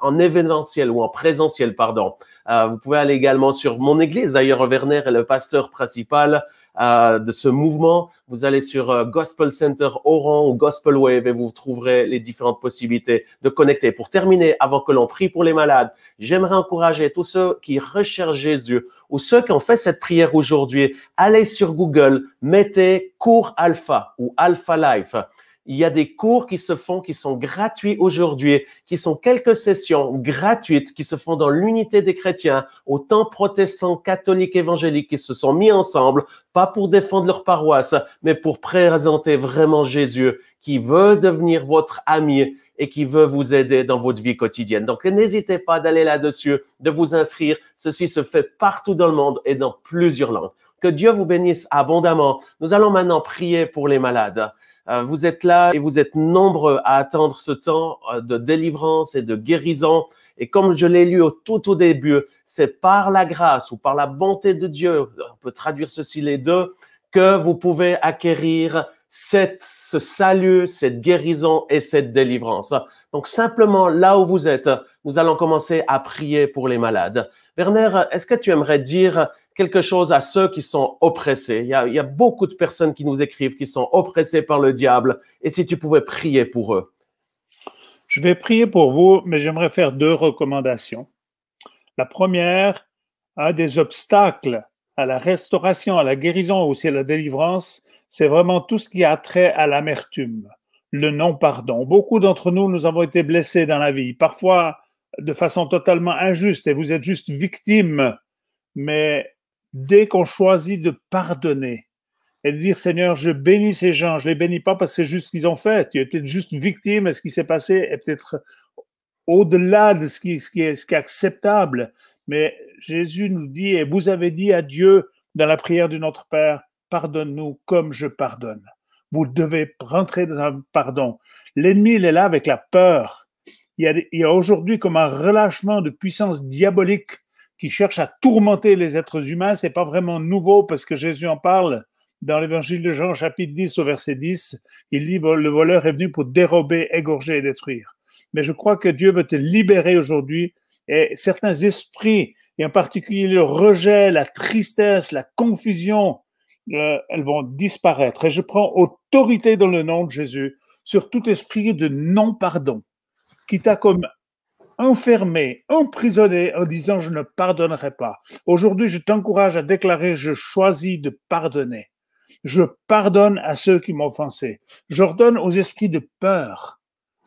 en événementiel ou en présentiel, pardon. Vous pouvez aller également sur mon église. D'ailleurs, Werner est le pasteur principal de ce mouvement. Vous allez sur Gospel Center Oran ou Gospel Wave et vous trouverez les différentes possibilités de connecter. Pour terminer, avant que l'on prie pour les malades, j'aimerais encourager tous ceux qui recherchent Jésus ou ceux qui ont fait cette prière aujourd'hui, allez sur Google, mettez cours Alpha ou Alpha Life. Il y a des cours qui se font, qui sont gratuits aujourd'hui, qui sont quelques sessions gratuites qui se font dans l'unité des chrétiens, autant protestants, catholiques, évangéliques qui se sont mis ensemble, pas pour défendre leur paroisse, mais pour présenter vraiment Jésus qui veut devenir votre ami et qui veut vous aider dans votre vie quotidienne. Donc, n'hésitez pas d'aller là-dessus, de vous inscrire. Ceci se fait partout dans le monde et dans plusieurs langues. Que Dieu vous bénisse abondamment. Nous allons maintenant prier pour les malades. Vous êtes là et vous êtes nombreux à attendre ce temps de délivrance et de guérison. Et comme je l'ai lu au tout début, c'est par la grâce ou par la bonté de Dieu, on peut traduire ceci les deux, que vous pouvez acquérir ce salut, cette guérison et cette délivrance. Donc simplement là où vous êtes, nous allons commencer à prier pour les malades. Werner, est-ce que tu aimerais dire quelque chose à ceux qui sont oppressés? Il y a beaucoup de personnes qui nous écrivent, qui sont oppressées par le diable. Et si tu pouvais prier pour eux? Je vais prier pour vous, mais j'aimerais faire 2 recommandations. La première, un des obstacles à la restauration, à la guérison, aussi à la délivrance, c'est vraiment tout ce qui a trait à l'amertume, le non-pardon. Beaucoup d'entre nous, nous avons été blessés dans la vie, parfois de façon totalement injuste, et vous êtes juste victime. Mais dès qu'on choisit de pardonner et de dire « Seigneur, je bénis ces gens, je ne les bénis pas parce que c'est juste ce qu'ils ont fait. Tu es peut-être juste victime et ce qui s'est passé est peut-être au-delà de ce qui est acceptable. » Mais Jésus nous dit, et vous avez dit à Dieu dans la prière de notre Père, « Pardonne-nous comme je pardonne. » Vous devez rentrer dans un pardon. L'ennemi, il est là avec la peur. Il y a aujourd'hui comme un relâchement de puissance diabolique qui cherche à tourmenter les êtres humains. C'est pas vraiment nouveau parce que Jésus en parle dans l'évangile de Jean, chapitre 10 au verset 10. Il dit, le voleur est venu pour dérober, égorger et détruire. Mais je crois que Dieu veut te libérer aujourd'hui et certains esprits, et en particulier le rejet, la tristesse, la confusion, elles vont disparaître. Et je prends autorité dans le nom de Jésus sur tout esprit de non-pardon qui t'a comme enfermé, emprisonné en disant « je ne pardonnerai pas ». Aujourd'hui, je t'encourage à déclarer « je choisis de pardonner ». Je pardonne à ceux qui m'ont offensé. J'ordonne aux esprits de peur,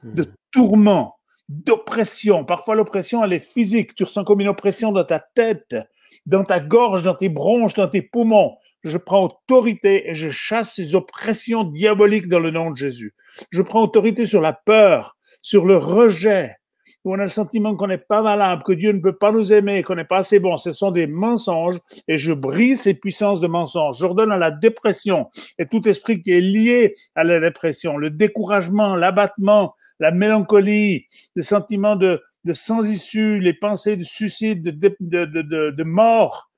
de tourment, d'oppression. Parfois, l'oppression, elle est physique. Tu ressens comme une oppression dans ta tête, dans ta gorge, dans tes bronches, dans tes poumons. Je prends autorité et je chasse ces oppressions diaboliques dans le nom de Jésus. Je prends autorité sur la peur, sur le rejet, où on a le sentiment qu'on n'est pas valable, que Dieu ne peut pas nous aimer, qu'on n'est pas assez bon. Ce sont des mensonges et je brise ces puissances de mensonges. J'ordonne à la dépression et tout esprit qui est lié à la dépression, le découragement, l'abattement, la mélancolie, les sentiments de sans issue, les pensées de suicide, de mort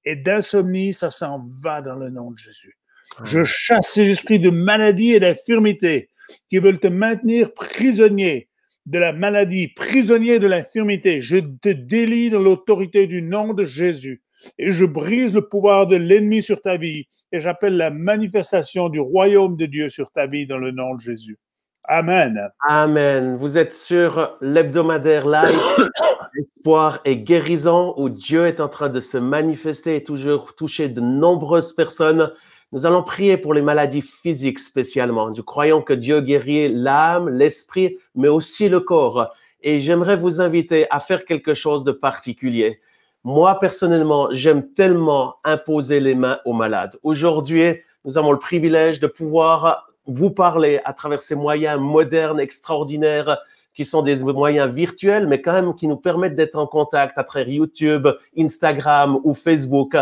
et d'insomnie, ça s'en va dans le nom de Jésus. Je chasse ces esprits de maladie et d'infirmité qui veulent te maintenir prisonnier de la maladie, prisonnier de l'infirmité. Je te délie dans l'autorité du nom de Jésus et je brise le pouvoir de l'ennemi sur ta vie et j'appelle la manifestation du royaume de Dieu sur ta vie dans le nom de Jésus. Amen. Amen. Vous êtes sur l'hebdomadaire live Espoir et guérison où Dieu est en train de se manifester et toujours toucher de nombreuses personnes. Nous allons prier pour les maladies physiques spécialement. Nous croyons que Dieu guérit l'âme, l'esprit, mais aussi le corps. Et j'aimerais vous inviter à faire quelque chose de particulier. Moi, personnellement, j'aime tellement imposer les mains aux malades. Aujourd'hui, nous avons le privilège de pouvoir vous parler à travers ces moyens modernes, extraordinaires, qui sont des moyens virtuels, mais quand même qui nous permettent d'être en contact à travers YouTube, Instagram ou Facebook.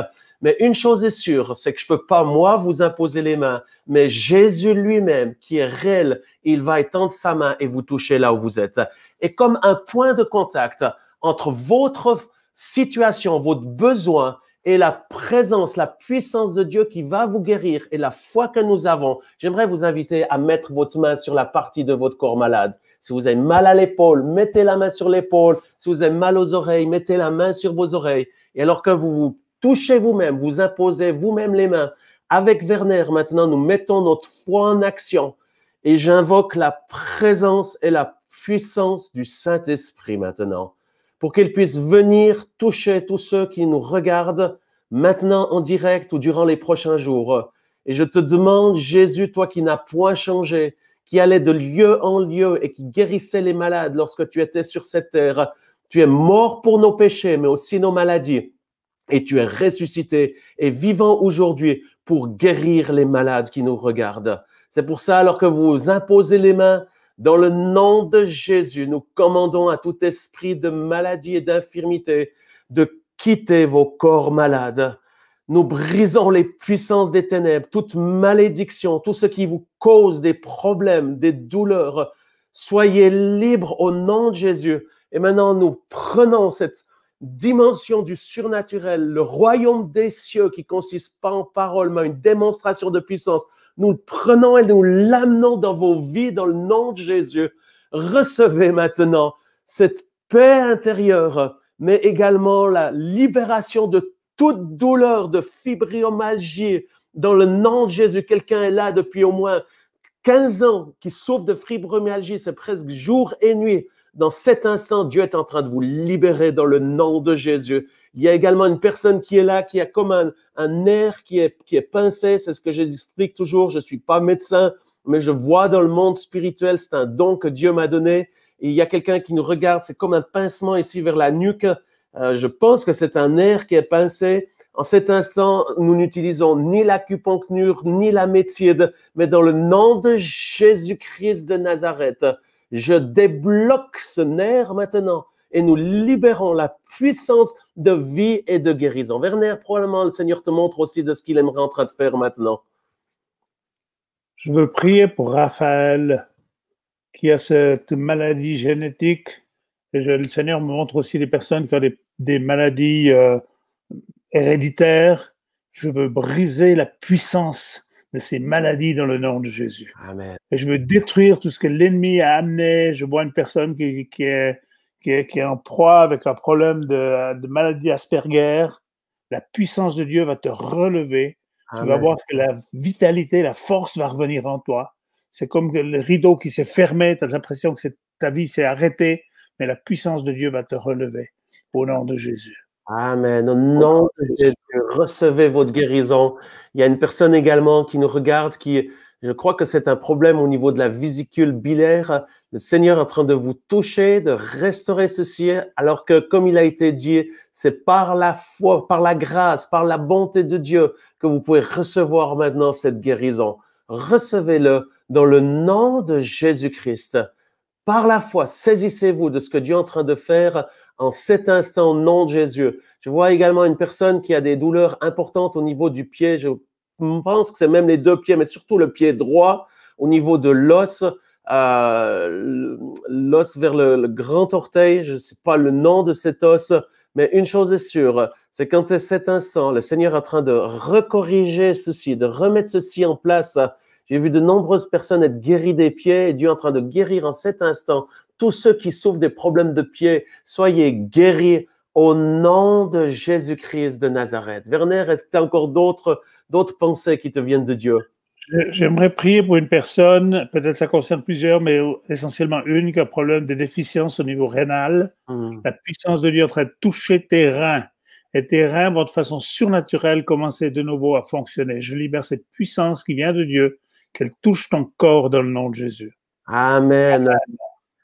Mais une chose est sûre, c'est que je peux pas, moi, vous imposer les mains, mais Jésus lui-même, qui est réel, il va étendre sa main et vous toucher là où vous êtes. Et comme un point de contact entre votre situation, votre besoin et la présence, la puissance de Dieu qui va vous guérir et la foi que nous avons, j'aimerais vous inviter à mettre votre main sur la partie de votre corps malade. Si vous avez mal à l'épaule, mettez la main sur l'épaule. Si vous avez mal aux oreilles, mettez la main sur vos oreilles. Et alors que vous vous touchez vous-même, vous imposez vous-même les mains. Avec Werner, maintenant, nous mettons notre foi en action. Et j'invoque la présence et la puissance du Saint-Esprit maintenant, pour qu'il puisse venir toucher tous ceux qui nous regardent maintenant en direct ou durant les prochains jours. Et je te demande, Jésus, toi qui n'as point changé, qui allait de lieu en lieu et qui guérissait les malades lorsque tu étais sur cette terre, tu es mort pour nos péchés, mais aussi nos maladies. Et tu es ressuscité et vivant aujourd'hui pour guérir les malades qui nous regardent. C'est pour ça, alors que vous imposez les mains, dans le nom de Jésus, nous commandons à tout esprit de maladie et d'infirmité de quitter vos corps malades. Nous brisons les puissances des ténèbres, toute malédiction, tout ce qui vous cause des problèmes, des douleurs. Soyez libres au nom de Jésus. Et maintenant, nous prenons cette dimension du surnaturel, le royaume des cieux qui consiste pas en paroles, mais en une démonstration de puissance. Nous le prenons et nous l'amenons dans vos vies dans le nom de Jésus. Recevez maintenant cette paix intérieure, mais également la libération de toute douleur, de fibromyalgie dans le nom de Jésus. Quelqu'un est là depuis au moins 15 ans qui souffre de fibromyalgie, c'est presque jour et nuit. Dans cet instant, Dieu est en train de vous libérer dans le nom de Jésus. Il y a également une personne qui est là, qui a comme un nerf qui est pincé. C'est ce que j'explique toujours. Je ne suis pas médecin, mais je vois dans le monde spirituel, c'est un don que Dieu m'a donné. Et il y a quelqu'un qui nous regarde, c'est comme un pincement ici vers la nuque. Je pense que c'est un nerf qui est pincé. En cet instant, nous n'utilisons ni l'acupuncture, ni la médecine, mais dans le nom de Jésus-Christ de Nazareth, je débloque ce nerf maintenant et nous libérons la puissance de vie et de guérison. Werner, probablement le Seigneur te montre aussi de ce qu'il aimerait en train de faire maintenant. Je veux prier pour Raphaël qui a cette maladie génétique. Et le Seigneur me montre aussi les personnes qui ont des maladies héréditaires. Je veux briser la puissance de ces maladies dans le nom de Jésus. Amen. Et je veux détruire tout ce que l'ennemi a amené. Je vois une personne qui est en proie avec un problème de maladie Asperger. La puissance de Dieu va te relever. Amen. Tu vas voir que la vitalité, la force va revenir en toi. C'est comme le rideau qui s'est fermé. Tu as l'impression que ta vie s'est arrêtée, mais la puissance de Dieu va te relever au nom de Jésus. Amen. Au nom de Jésus, recevez votre guérison. Il y a une personne également qui nous regarde je crois que c'est un problème au niveau de la vésicule biliaire. Le Seigneur est en train de vous toucher, de restaurer ceci, alors que, comme il a été dit, c'est par la foi, par la grâce, par la bonté de Dieu que vous pouvez recevoir maintenant cette guérison. Recevez-le dans le nom de Jésus-Christ. Par la foi, saisissez-vous de ce que Dieu est en train de faire en cet instant au nom de Jésus. Je vois également une personne qui a des douleurs importantes au niveau du pied. Je pense que c'est même les deux pieds, mais surtout le pied droit au niveau de l'os, l'os vers le grand orteil. Je ne sais pas le nom de cet os, mais une chose est sûre, c'est qu'en cet instant, le Seigneur est en train de recorriger ceci, de remettre ceci en place. J'ai vu de nombreuses personnes être guéries des pieds et Dieu est en train de guérir en cet instant tous ceux qui souffrent des problèmes de pieds. Soyez guéris au nom de Jésus-Christ de Nazareth. Werner, est-ce que tu as encore d'autres pensées qui te viennent de Dieu? J'aimerais prier pour une personne, peut-être ça concerne plusieurs, mais essentiellement une qui a un problème de déficience au niveau rénal. La puissance de Dieu est en train de toucher tes reins. Et tes reins vont de façon surnaturelle commencer de nouveau à fonctionner. Je libère cette puissance qui vient de Dieu, qu'elle touche ton corps dans le nom de Jésus. Amen.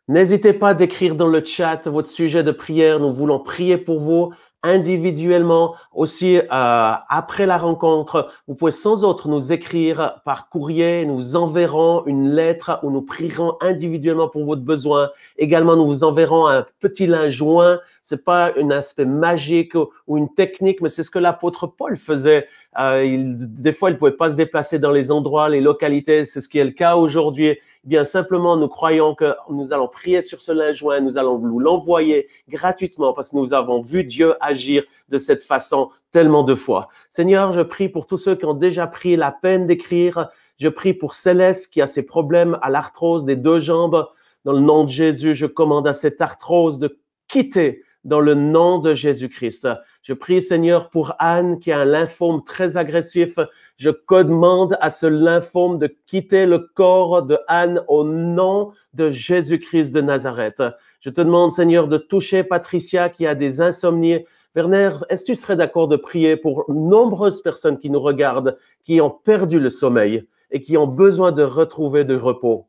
N'hésitez pas à d'écrire dans le chat votre sujet de prière. Nous voulons prier pour vous. individuellement, aussi après la rencontre. Vous pouvez sans autre nous écrire par courrier, nous enverrons une lettre où nous prierons individuellement pour votre besoin. Également, nous vous enverrons un petit linge joint. C'est pas un aspect magique ou une technique, mais c'est ce que l'apôtre Paul faisait. Des fois, il pouvait pas se déplacer dans les endroits, les localités. C'est ce qui est le cas aujourd'hui. Eh bien, simplement, nous croyons que nous allons prier sur ce linge joint, nous allons vous l'envoyer gratuitement parce que nous avons vu Dieu agir de cette façon tellement de fois. Seigneur, je prie pour tous ceux qui ont déjà pris la peine d'écrire. Je prie pour Céleste qui a ses problèmes à l'arthrose des 2 jambes. Dans le nom de Jésus, je commande à cette arthrose de quitter dans le nom de Jésus-Christ. Je prie, Seigneur, pour Anne qui a un lymphome très agressif. Je commande à ce lymphome de quitter le corps de Anne au nom de Jésus-Christ de Nazareth. Je te demande, Seigneur, de toucher Patricia qui a des insomnies. Werner, est-ce que tu serais d'accord de prier pour nombreuses personnes qui nous regardent, qui ont perdu le sommeil et qui ont besoin de retrouver du repos?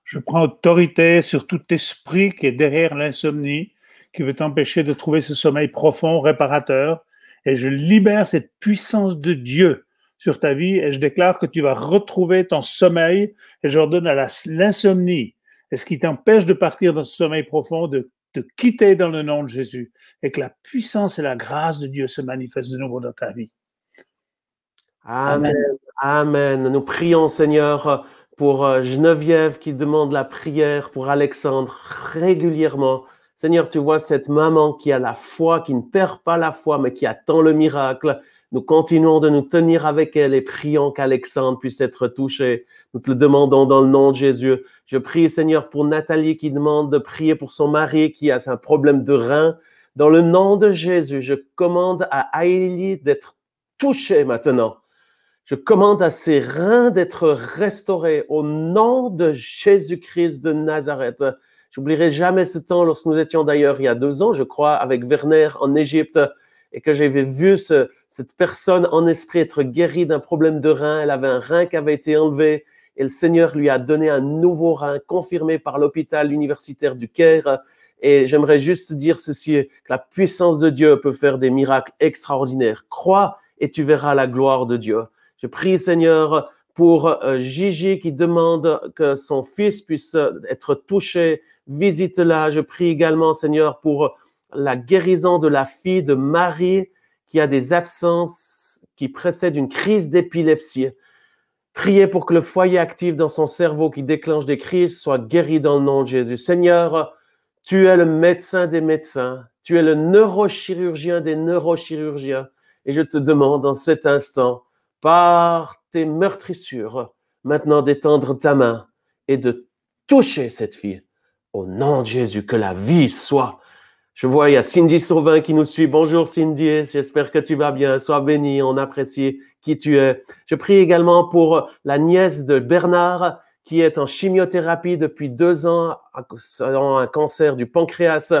Je prends autorité sur tout esprit qui est derrière l'insomnie, qui veut t'empêcher de trouver ce sommeil profond, réparateur. Et je libère cette puissance de Dieu sur ta vie et je déclare que tu vas retrouver ton sommeil et j'ordonne à l'insomnie et ce qui t'empêche de partir dans ce sommeil profond de te quitter dans le nom de Jésus et que la puissance et la grâce de Dieu se manifestent de nouveau dans ta vie. Amen. Amen. Nous prions, Seigneur, pour Geneviève qui demande la prière pour Alexandre régulièrement. Seigneur, tu vois cette maman qui a la foi, qui ne perd pas la foi, mais qui attend le miracle. Nous continuons de nous tenir avec elle et prions qu'Alexandre puisse être touché. Nous te le demandons dans le nom de Jésus. Je prie, Seigneur, pour Nathalie qui demande de prier pour son mari qui a un problème de rein. Dans le nom de Jésus, je commande à Aïli d'être touché maintenant. Je commande à ses reins d'être restaurés au nom de Jésus-Christ de Nazareth. J'oublierai jamais ce temps lorsque nous étions d'ailleurs il y a 2 ans, je crois, avec Werner en Égypte et que j'avais vu cette personne en esprit être guérie d'un problème de rein. Elle avait un rein qui avait été enlevé et le Seigneur lui a donné un nouveau rein confirmé par l'hôpital universitaire du Caire. Et j'aimerais juste dire ceci, que la puissance de Dieu peut faire des miracles extraordinaires. Crois et tu verras la gloire de Dieu. Je prie, Seigneur, pour Gigi qui demande que son fils puisse être touché. Visite-la. Je prie également, Seigneur, pour la guérison de la fille de Marie qui a des absences qui précèdent une crise d'épilepsie. Priez pour que le foyer actif dans son cerveau qui déclenche des crises soit guéri dans le nom de Jésus. Seigneur, tu es le médecin des médecins. Tu es le neurochirurgien des neurochirurgiens. Et je te demande en cet instant, par tes meurtrissures, maintenant d'étendre ta main et de toucher cette fille. Au nom de Jésus, que la vie soit. Je vois, il y a Cindy Sauvin qui nous suit. Bonjour Cindy, j'espère que tu vas bien. Sois bénie, on apprécie qui tu es. Je prie également pour la nièce de Bernard qui est en chimiothérapie depuis 2 ans, selon un cancer du pancréas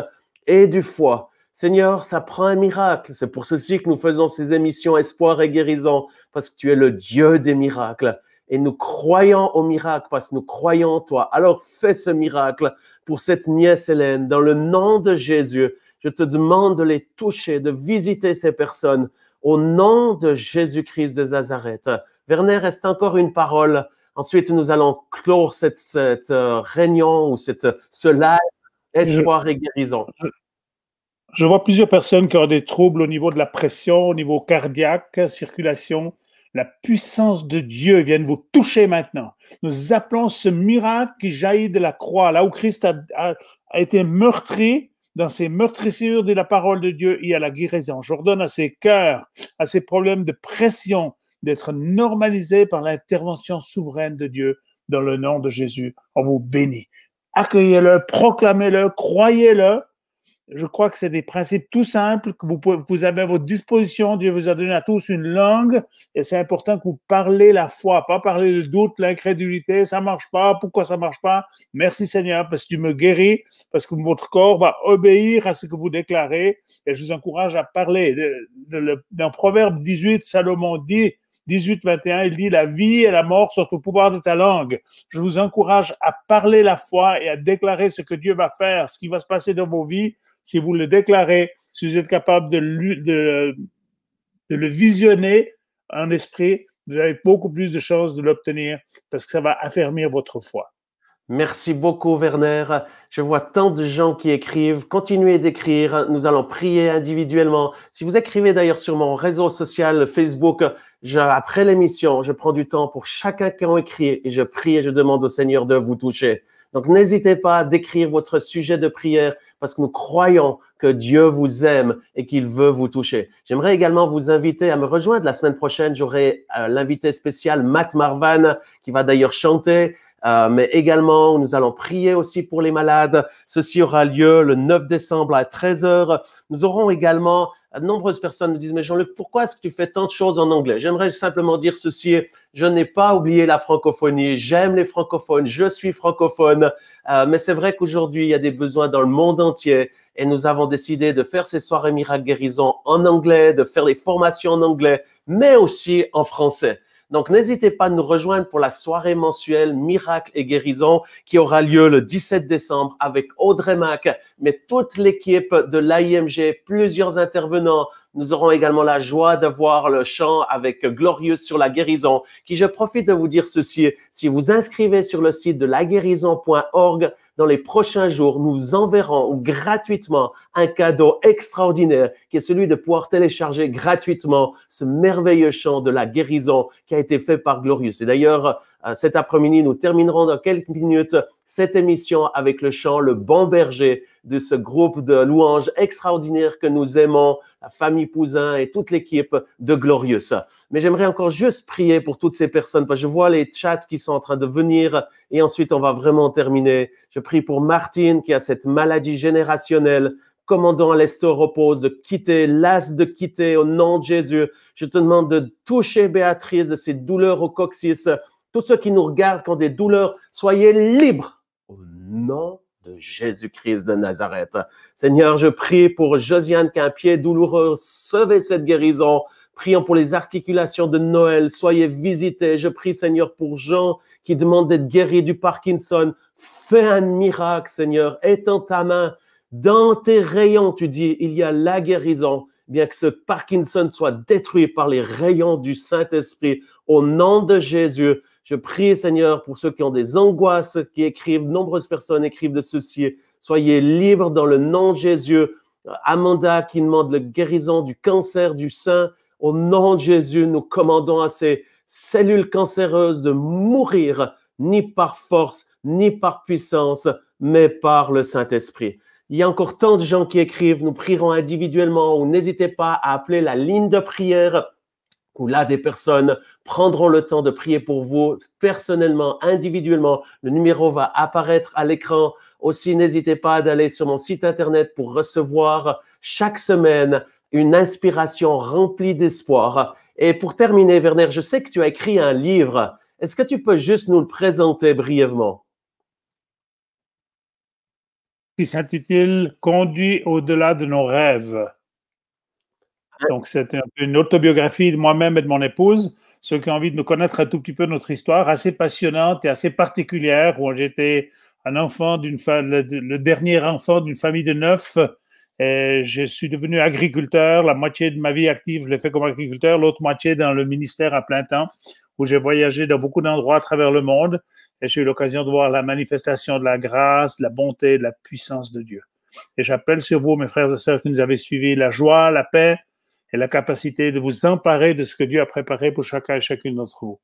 et du foie. Seigneur, ça prend un miracle. C'est pour ceci que nous faisons ces émissions Espoir et Guérison, parce que tu es le Dieu des miracles. Et nous croyons au miracle parce que nous croyons en toi. Alors fais ce miracle pour cette nièce Hélène. Dans le nom de Jésus, je te demande de les toucher, de visiter ces personnes. Au nom de Jésus-Christ de Nazareth. Werner, reste encore une parole. Ensuite, nous allons clore cette réunion ou ce live Espoir et Guérison. Je vois plusieurs personnes qui ont des troubles au niveau de la pression, au niveau cardiaque, circulation. La puissance de Dieu vient vous toucher maintenant. Nous appelons ce miracle qui jaillit de la croix, là où Christ a été meurtri, dans ses meurtrissures de la parole de Dieu, il y a la guérison. J'ordonne à ces cœurs, à ces problèmes de pression, d'être normalisés par l'intervention souveraine de Dieu dans le nom de Jésus. On vous bénit. Accueillez-le, proclamez-le, croyez-le. Je crois que c'est des principes tout simples que vous avez à votre disposition. Dieu vous a donné à tous une langue et c'est important que vous parlez la foi, pas parler le doute, l'incrédulité, ça marche pas, pourquoi ça marche pas? Merci Seigneur parce que tu me guéris, parce que votre corps va obéir à ce que vous déclarez et je vous encourage à parler. Dans Proverbe 18, Salomon dit, 18-21, il dit « La vie et la mort sont au pouvoir de ta langue ». Je vous encourage à parler la foi et à déclarer ce que Dieu va faire, ce qui va se passer dans vos vies, si vous le déclarez, si vous êtes capable de le visionner en esprit, vous avez beaucoup plus de chances de l'obtenir parce que ça va affermir votre foi. Merci beaucoup, Werner. Je vois tant de gens qui écrivent. Continuez d'écrire. Nous allons prier individuellement. Si vous écrivez d'ailleurs sur mon réseau social Facebook, après l'émission, je prends du temps pour chacun qui a écrit et je prie et je demande au Seigneur de vous toucher. Donc, n'hésitez pas à décrire votre sujet de prière parce que nous croyons que Dieu vous aime et qu'il veut vous toucher. J'aimerais également vous inviter à me rejoindre la semaine prochaine. J'aurai l'invité spécial Matt Marvan qui va d'ailleurs chanter. Mais également, nous allons prier aussi pour les malades. Ceci aura lieu le 9 décembre à 13 h. Nous aurons également, de nombreuses personnes me disent, mais Jean-Luc, pourquoi est-ce que tu fais tant de choses en anglais? J'aimerais simplement dire ceci, je n'ai pas oublié la francophonie, j'aime les francophones, je suis francophone, mais c'est vrai qu'aujourd'hui, il y a des besoins dans le monde entier et nous avons décidé de faire ces soirées miracles guérison en anglais, de faire des formations en anglais, mais aussi en français. Donc, n'hésitez pas à nous rejoindre pour la soirée mensuelle Miracles et Guérison qui aura lieu le 17 décembre avec Audrey Mac, mais toute l'équipe de l'AIMG, plusieurs intervenants. Nous aurons également la joie de voir le chant avec Glorieux sur la guérison, qui je profite de vous dire ceci, si vous inscrivez sur le site de laguérison.org, dans les prochains jours, nous enverrons gratuitement un cadeau extraordinaire qui est celui de pouvoir télécharger gratuitement ce merveilleux chant de la guérison qui a été fait par Glorieux. Et d'ailleurs, cet après-midi, nous terminerons dans quelques minutes cette émission avec le chant Le Bon Berger de ce groupe de louanges extraordinaires que nous aimons, la famille Pouzin et toute l'équipe de Glorieux. Mais j'aimerais encore juste prier pour toutes ces personnes parce que je vois les chats qui sont en train de venir et ensuite on va vraiment terminer. Je prie pour Martine qui a cette maladie générationnelle. Commandons à l'Est repose de quitter, las de quitter au nom de Jésus. Je te demande de toucher Béatrice de ses douleurs au coccyx. Tous ceux qui nous regardent qui ont des douleurs, soyez libres au nom de Jésus-Christ de Nazareth. Seigneur, je prie pour Josiane qui a un pied douloureux. Recevez cette guérison. Prions pour les articulations de Noël. Soyez visités. Je prie, Seigneur, pour Jean qui demande d'être guéri du Parkinson. Fais un miracle, Seigneur. Étends ta main. Dans tes rayons, tu dis, il y a la guérison. Bien que ce Parkinson soit détruit par les rayons du Saint-Esprit. Au nom de Jésus, je prie, Seigneur, pour ceux qui ont des angoisses, qui écrivent, nombreuses personnes écrivent de ceci. Soyez libres dans le nom de Jésus. Amanda qui demande la guérison du cancer du sein. Au nom de Jésus, nous commandons à ces cellules cancéreuses de mourir, ni par force, ni par puissance, mais par le Saint-Esprit. Il y a encore tant de gens qui écrivent, nous prierons individuellement ou n'hésitez pas à appeler la ligne de prière où là, des personnes prendront le temps de prier pour vous personnellement, individuellement. Le numéro va apparaître à l'écran. Aussi, n'hésitez pas d'aller sur mon site Internet pour recevoir chaque semaine une inspiration remplie d'espoir. Et pour terminer, Werner, je sais que tu as écrit un livre. Est-ce que tu peux juste nous le présenter brièvement? Qui s'intitule « Conduit au-delà de nos rêves ». Donc, c'est un peu une autobiographie de moi-même et de mon épouse. Ceux qui ont envie de nous connaître un tout petit peu notre histoire, assez passionnante et assez particulière, où j'étais un enfant le dernier enfant d'une famille de 9. Et je suis devenu agriculteur. La moitié de ma vie active, je l'ai fait comme agriculteur, l'autre moitié dans le ministère à plein temps, où j'ai voyagé dans beaucoup d'endroits à travers le monde. Et j'ai eu l'occasion de voir la manifestation de la grâce, de la bonté, de la puissance de Dieu. Et j'appelle sur vous, mes frères et sœurs qui nous avez suivis, la joie, la paix, et la capacité de vous emparer de ce que Dieu a préparé pour chacun et chacune d'entre vous.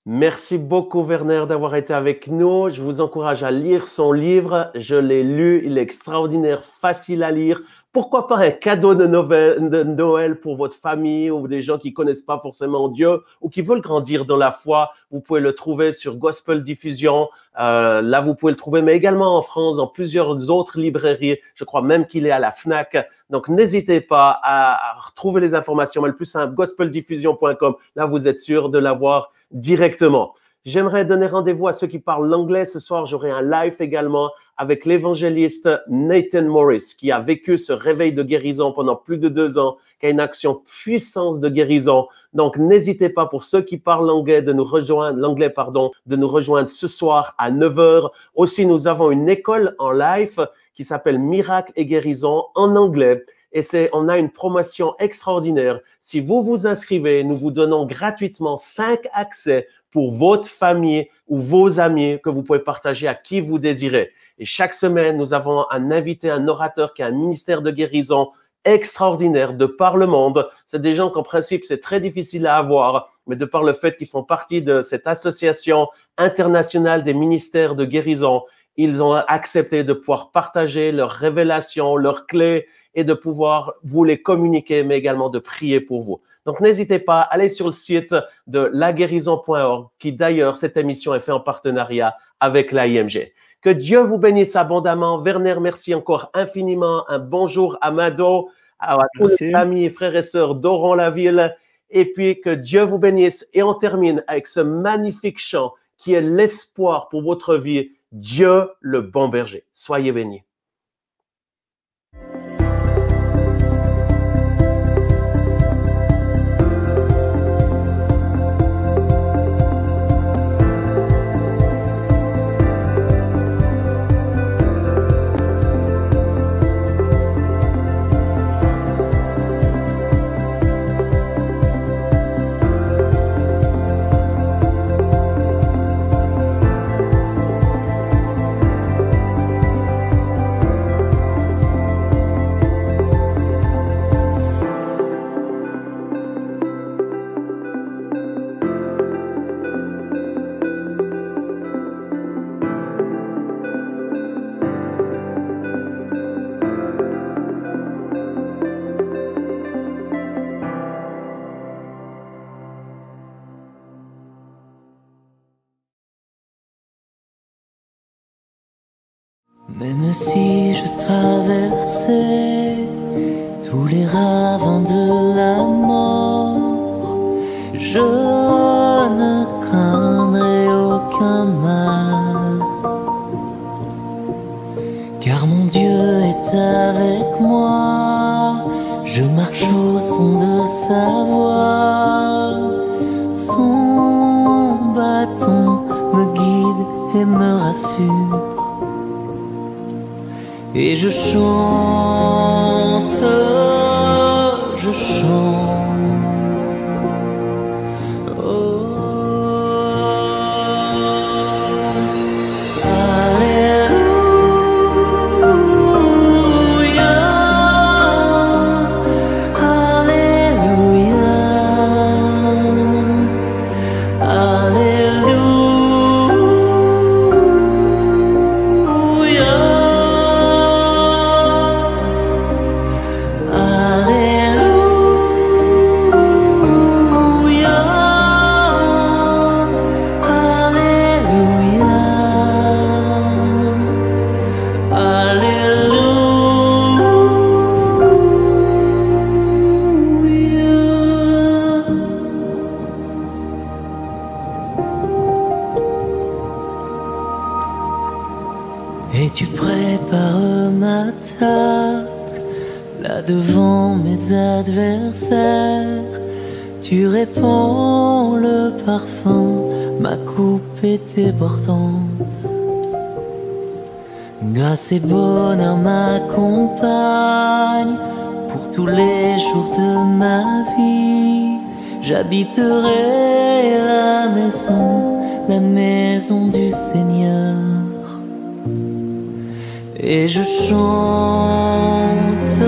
Merci beaucoup, Werner, d'avoir été avec nous. Je vous encourage à lire son livre. Je l'ai lu, il est extraordinaire, facile à lire. Pourquoi pas un cadeau de Noël pour votre famille ou des gens qui ne connaissent pas forcément Dieu ou qui veulent grandir dans la foi. Vous pouvez le trouver sur Gospel Diffusion. Là, vous pouvez le trouver, mais également en France, dans plusieurs autres librairies. Je crois même qu'il est à la FNAC. Donc, n'hésitez pas à retrouver les informations. Mais le plus simple, gospeldiffusion.com. Là, vous êtes sûr de l'avoir directement. J'aimerais donner rendez-vous à ceux qui parlent l'anglais. Ce soir, j'aurai un live également avec l'évangéliste Nathan Morris, qui a vécu ce réveil de guérison pendant plus de 2 ans, qui a une action puissance de guérison. Donc, n'hésitez pas, pour ceux qui parlent l'anglais, de nous rejoindre ce soir à 9h. Aussi, nous avons une école en live qui s'appelle Miracle et Guérison en anglais. Et on a une promotion extraordinaire. Si vous vous inscrivez, nous vous donnons gratuitement 5 accès pour votre famille ou vos amis que vous pouvez partager à qui vous désirez. Et chaque semaine, nous avons un invité, un orateur qui a un ministère de guérison extraordinaire de par le monde. C'est des gens qu'en principe, c'est très difficile à avoir, mais de par le fait qu'ils font partie de cette association internationale des ministères de guérison, ils ont accepté de pouvoir partager leurs révélations, leurs clés et de pouvoir vous les communiquer, mais également de prier pour vous. Donc, n'hésitez pas, allez sur le site de laguérison.org, qui d'ailleurs, cette émission est faite en partenariat avec l'AIMG. Que Dieu vous bénisse abondamment. Werner, merci encore infiniment. Un bonjour à Mado, à tous les amis, frères et sœurs d'Oron-la-Ville. Et puis, que Dieu vous bénisse. Et on termine avec ce magnifique chant qui est l'espoir pour votre vie. Dieu le bon berger. Soyez bénis. Même si je traversais tous les ravins de la mort, je ne craindrai aucun mal, car mon Dieu est avec moi. Je marche au son de sa voix, son bâton me guide et me rassure. Et je chante, je chante. Oh, Alléluia, Alléluia, Alléluia. Et tu prépares ma table là devant mes adversaires. Tu répands le parfum, ma coupe est débordante. Grâce et bonheur m'accompagnent pour tous les jours de ma vie. J'habiterai la maison du Seigneur. Et je chante